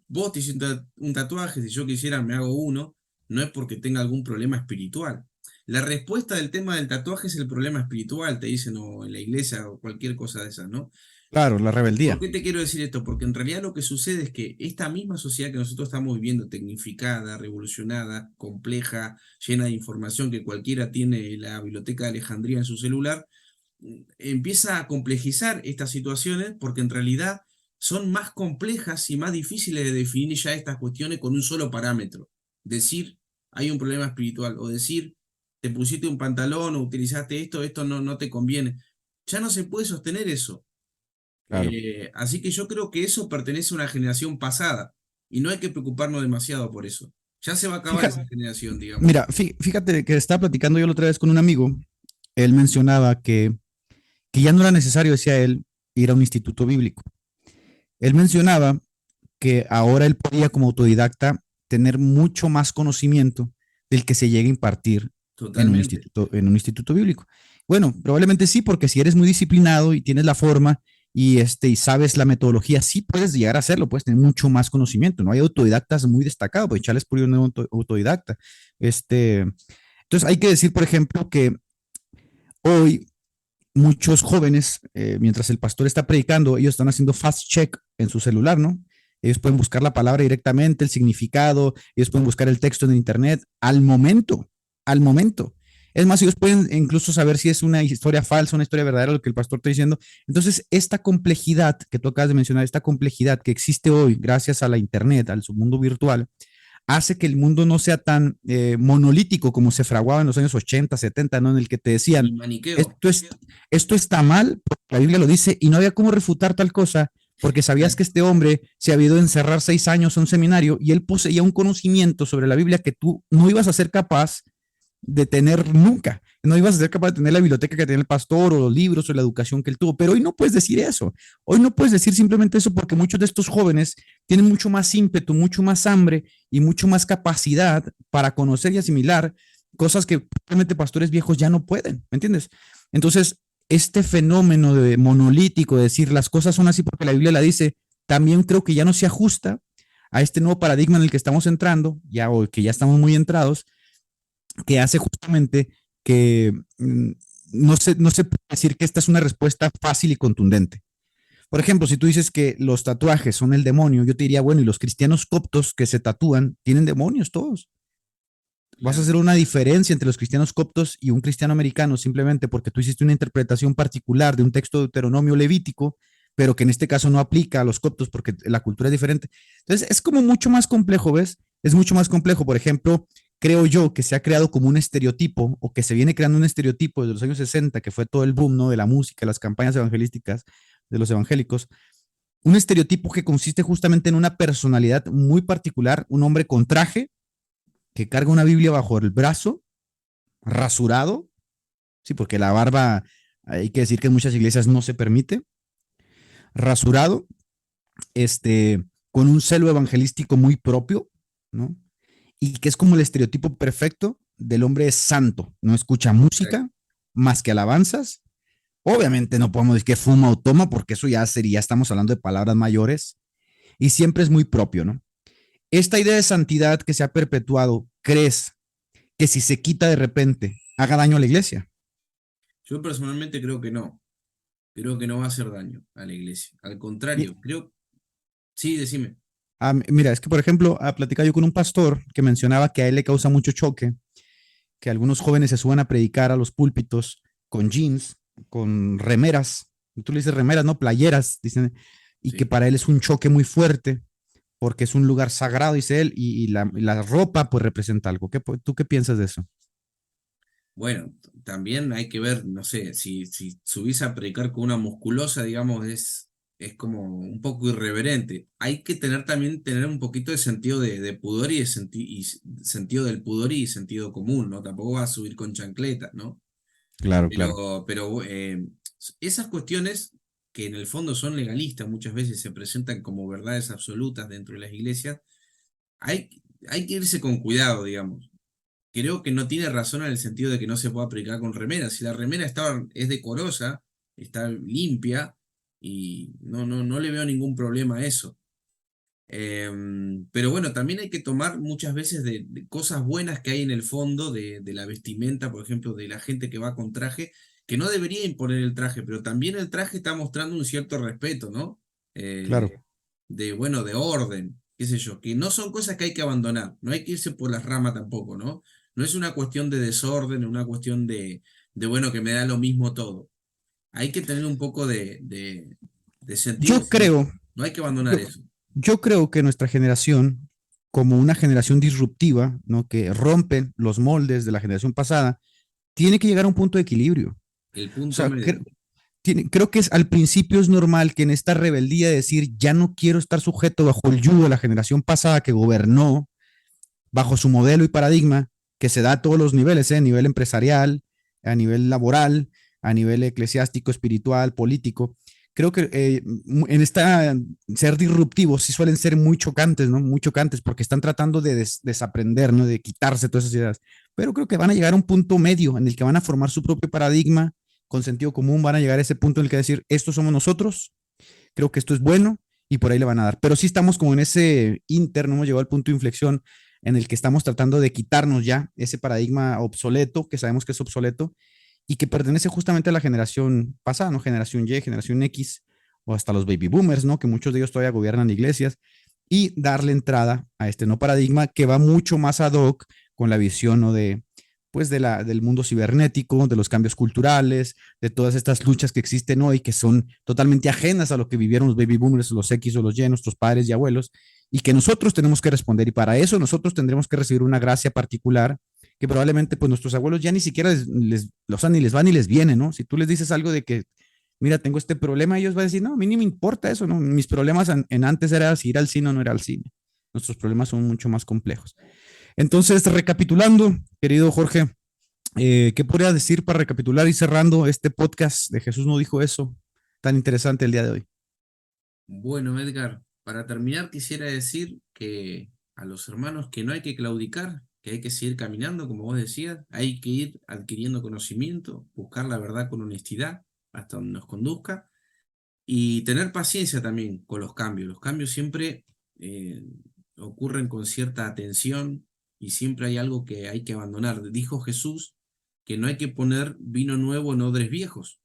Speaker 4: vos te hiciste un tatuaje, si yo quisiera me hago uno, no es porque tenga algún problema espiritual. La respuesta del tema del tatuaje es el problema espiritual, te dicen, o en la iglesia, o cualquier cosa de esas, ¿no?
Speaker 3: Claro, la
Speaker 4: ¿Por
Speaker 3: rebeldía.
Speaker 4: qué te quiero decir esto? Porque en realidad lo que sucede es que esta misma sociedad que nosotros estamos viviendo, tecnificada, revolucionada, compleja, llena de información que cualquiera tiene en la biblioteca de Alejandría en su celular, empieza a complejizar estas situaciones porque en realidad son más complejas y más difíciles de definir ya estas cuestiones con un solo parámetro. Decir, hay un problema espiritual, o decir, te pusiste un pantalón o utilizaste esto, esto no te conviene. Ya no se puede sostener eso.
Speaker 3: Claro.
Speaker 4: Así que yo creo que eso pertenece a una generación pasada y no hay que preocuparnos demasiado por eso. Ya se va a acabar esa
Speaker 3: Fíjate,
Speaker 4: generación, digamos.
Speaker 3: mira, fíjate que estaba platicando yo la otra vez con un amigo. Él mencionaba que ya no era necesario, decía él, ir a un instituto bíblico. Él mencionaba que ahora él podía como autodidacta tener mucho más conocimiento del que se llega a impartir
Speaker 4: Totalmente.
Speaker 3: en un instituto bíblico. Bueno, probablemente sí, porque si eres muy disciplinado y tienes la forma y sabes la metodología, sí puedes llegar a hacerlo, puedes tener mucho más conocimiento. No hay autodidactas muy destacados, pues Charles Purion es un autodidacta. Entonces hay que decir, por ejemplo, que hoy muchos jóvenes, mientras el pastor está predicando, ellos están haciendo fast check en su celular, ¿no? Ellos pueden buscar la palabra directamente, el significado, ellos pueden buscar el texto en internet al momento, al momento. Es más, ellos pueden incluso saber si es una historia falsa, una historia verdadera, lo que el pastor está diciendo. Entonces, esta complejidad que tú acabas de mencionar, esta complejidad que existe hoy gracias a la internet, al submundo virtual, hace que el mundo no sea tan monolítico como se fraguaba en los años 80, 70, ¿no? En el que te
Speaker 4: Y
Speaker 3: decían,
Speaker 4: maniqueo.
Speaker 3: esto, es, esto está mal, porque la Biblia lo dice, y no había cómo refutar tal cosa, porque sabías que este hombre se había ido a encerrar 6 años a un seminario y él poseía un conocimiento sobre la Biblia que tú no ibas a ser capaz de tener nunca. No ibas a ser capaz de tener la biblioteca que tenía el pastor o los libros o la educación que él tuvo. Pero hoy no puedes decir eso. Hoy no puedes decir simplemente eso porque muchos de estos jóvenes tienen mucho más ímpetu, mucho más hambre y mucho más capacidad para conocer y asimilar cosas que realmente pastores viejos ya no pueden. ¿Me entiendes? Entonces, este fenómeno de monolítico, de decir las cosas son así porque la Biblia la dice, también creo que ya no se ajusta a este nuevo paradigma en el que estamos entrando, ya o que ya estamos muy entrados, que hace justamente que no se puede decir que esta es una respuesta fácil y contundente. Por ejemplo, si tú dices que los tatuajes son el demonio, yo te diría, bueno, y los cristianos coptos que se tatúan tienen demonios todos. Vas a
Speaker 4: Claro.
Speaker 3: hacer una diferencia entre los cristianos coptos y un cristiano americano simplemente porque tú hiciste una interpretación particular de un texto de Deuteronomio levítico, pero que en este caso no aplica a los coptos porque la cultura es diferente. Entonces, es como mucho más complejo, ¿ves? Es mucho más complejo. Por ejemplo, creo yo que se ha creado como un estereotipo o que se viene creando un estereotipo desde los años 60, que fue todo el boom, ¿no? De la música, las campañas evangelísticas de los evangélicos. Un estereotipo que consiste justamente en una personalidad muy particular, un hombre con traje que carga una Biblia bajo el brazo, rasurado, sí, porque la barba, hay que decir que en muchas iglesias no se permite, rasurado, con un celo evangelístico muy propio, ¿no? Y que es como el estereotipo perfecto del hombre santo, no escucha música más que alabanzas. Obviamente no podemos decir que fuma o toma, porque eso ya sería, estamos hablando de palabras mayores, y siempre es muy propio, ¿no? Esta idea de santidad que se ha perpetuado, ¿crees que si se quita de repente haga daño a la iglesia?
Speaker 4: Yo personalmente creo que no. Creo que no va a hacer daño a la iglesia. Al contrario, creo. Sí, decime.
Speaker 3: Mira, es que por ejemplo, platicaba yo con un pastor que mencionaba que a él le causa mucho choque que algunos jóvenes se suban a predicar a los púlpitos con jeans, con remeras, tú le dices remeras, no playeras, dicen, y que
Speaker 4: Sí.
Speaker 3: para él es un choque muy fuerte porque es un lugar sagrado, dice él, y la ropa pues representa algo. ¿Tú qué piensas de eso?
Speaker 4: Bueno, también hay que ver, no sé, si subís a predicar con una musculosa, digamos, es como un poco irreverente. Hay que tener un poquito de sentido de pudor sentido del pudor y sentido común, ¿no? Tampoco vas a subir con chancletas, ¿no?
Speaker 3: Claro, claro.
Speaker 4: Pero esas cuestiones que en el fondo son legalistas, muchas veces se presentan como verdades absolutas dentro de las iglesias, hay, hay que irse con cuidado, digamos. Creo que no tiene razón en el sentido de que no se pueda predicar con remera. Si la remera es decorosa, está limpia, y no le veo ningún problema a eso. Pero bueno, también hay que tomar muchas veces de cosas buenas que hay en el fondo de la vestimenta, por ejemplo, de la gente que va con traje, que no debería imponer el traje, pero también el traje está mostrando un cierto respeto, ¿no?
Speaker 3: Claro.
Speaker 4: Bueno, de orden, qué sé yo, que no son cosas que hay que abandonar, no hay que irse por las ramas tampoco, ¿no? No es una cuestión de desorden, es una cuestión bueno, que me da lo mismo todo. Hay que tener un poco de sentido
Speaker 3: Yo
Speaker 4: cívico,
Speaker 3: creo,
Speaker 4: no hay que abandonar
Speaker 3: yo,
Speaker 4: eso.
Speaker 3: yo creo que nuestra generación, como una generación disruptiva, ¿no? Que rompe los moldes de la generación pasada, tiene que llegar a un punto de equilibrio.
Speaker 4: El
Speaker 3: O
Speaker 4: punto
Speaker 3: sea,
Speaker 4: medio.
Speaker 3: creo que al principio es normal que en esta rebeldía de decir, ya no quiero estar sujeto bajo el yugo de la generación pasada que gobernó, bajo su modelo y paradigma, que se da a todos los niveles, a nivel empresarial, a nivel laboral, a nivel eclesiástico, espiritual, político. Creo que en esta ser disruptivos sí suelen ser muy chocantes, ¿no? Muy chocantes porque están tratando de desaprender, ¿no? De quitarse todas esas ideas. Pero creo que van a llegar a un punto medio en el que van a formar su propio paradigma con sentido común, van a llegar a ese punto en el que decir, estos somos nosotros, creo que esto es bueno y por ahí le van a dar. Pero sí estamos como en ese interno, hemos llegado al punto de inflexión en el que estamos tratando de quitarnos ya ese paradigma obsoleto, que sabemos que es obsoleto y que pertenece justamente a la generación pasada, ¿no? Generación Y, generación X o hasta los baby boomers, ¿no? Que muchos de ellos todavía gobiernan iglesias y darle entrada a este no paradigma que va mucho más ad hoc con la visión, ¿no? De pues del mundo cibernético, de los cambios culturales, de todas estas luchas que existen hoy, que son totalmente ajenas a lo que vivieron los baby boomers, los X o los Y, nuestros padres y abuelos, y que nosotros tenemos que responder. Y para eso nosotros tendremos que recibir una gracia particular que probablemente pues nuestros abuelos ya ni siquiera o sea, ni les va ni les viene, ¿no? Si tú les dices algo de que, mira, tengo este problema, ellos van a decir, no, a mí ni me importa eso, ¿no? Mis problemas en antes era si ir al cine o no ir al cine. Nuestros problemas son mucho más complejos. Entonces, recapitulando, querido Jorge, ¿qué podrías decir para recapitular y cerrando este podcast de Jesús no dijo eso tan interesante el día de hoy?
Speaker 4: Bueno, Edgar, para terminar quisiera decir que a los hermanos que no hay que claudicar, que hay que seguir caminando, como vos decías, hay que ir adquiriendo conocimiento, buscar la verdad con honestidad hasta donde nos conduzca y tener paciencia también con los cambios. Los cambios siempre eh, ocurren con cierta atención y siempre hay algo que hay que abandonar. Dijo Jesús que no hay que poner vino nuevo en odres viejos.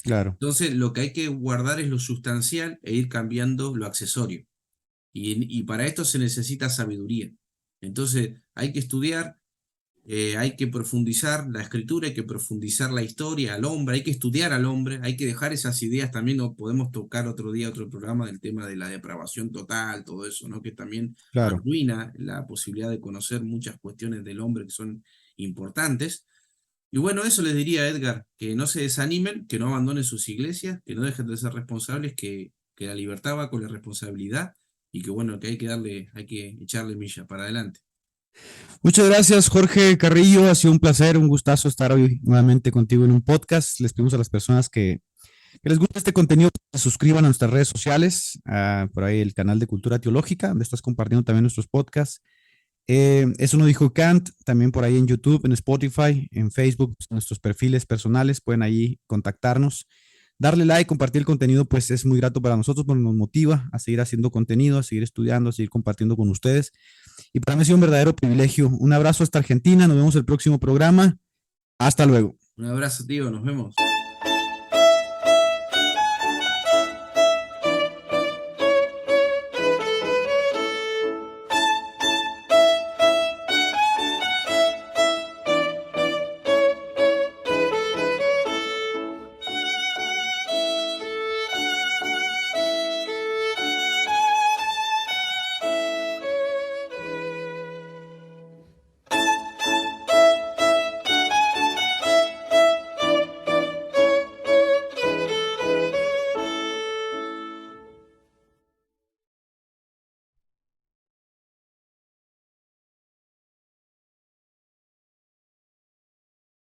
Speaker 3: Claro,
Speaker 4: Entonces, lo que hay que guardar es lo sustancial e ir cambiando lo accesorio. Y para esto se necesita sabiduría. Entonces, hay que estudiar, hay que profundizar la escritura, hay que profundizar la historia, al hombre, hay que estudiar al hombre, hay que dejar esas ideas. También no podemos tocar otro día, otro programa del tema de la depravación total, todo eso, ¿no? Que también
Speaker 3: claro.
Speaker 4: arruina la posibilidad de conocer muchas cuestiones del hombre que son importantes. Y bueno, eso les diría a Edgar, que no se desanimen, que no abandonen sus iglesias, que no dejen de ser responsables, que la libertad va con la responsabilidad y que bueno, que hay que echarle milla para adelante.
Speaker 3: Muchas gracias, Jorge Carrillo. Ha sido un placer, un gustazo estar hoy nuevamente contigo en un podcast. Les pedimos a las personas que les guste este contenido, que se suscriban a nuestras redes sociales, por ahí el canal de Cultura Teológica, donde estás compartiendo también nuestros podcasts. Eso no dijo Kant, también por ahí en YouTube, en Spotify, en Facebook, nuestros perfiles personales, pueden ahí contactarnos. Darle like, compartir el contenido, pues es muy grato para nosotros, porque nos motiva a seguir haciendo contenido, a seguir estudiando, a seguir compartiendo con ustedes. Y para mí ha sido un verdadero privilegio. Un abrazo hasta Argentina, nos vemos el próximo programa. Hasta luego.
Speaker 4: Un abrazo, tío, nos vemos.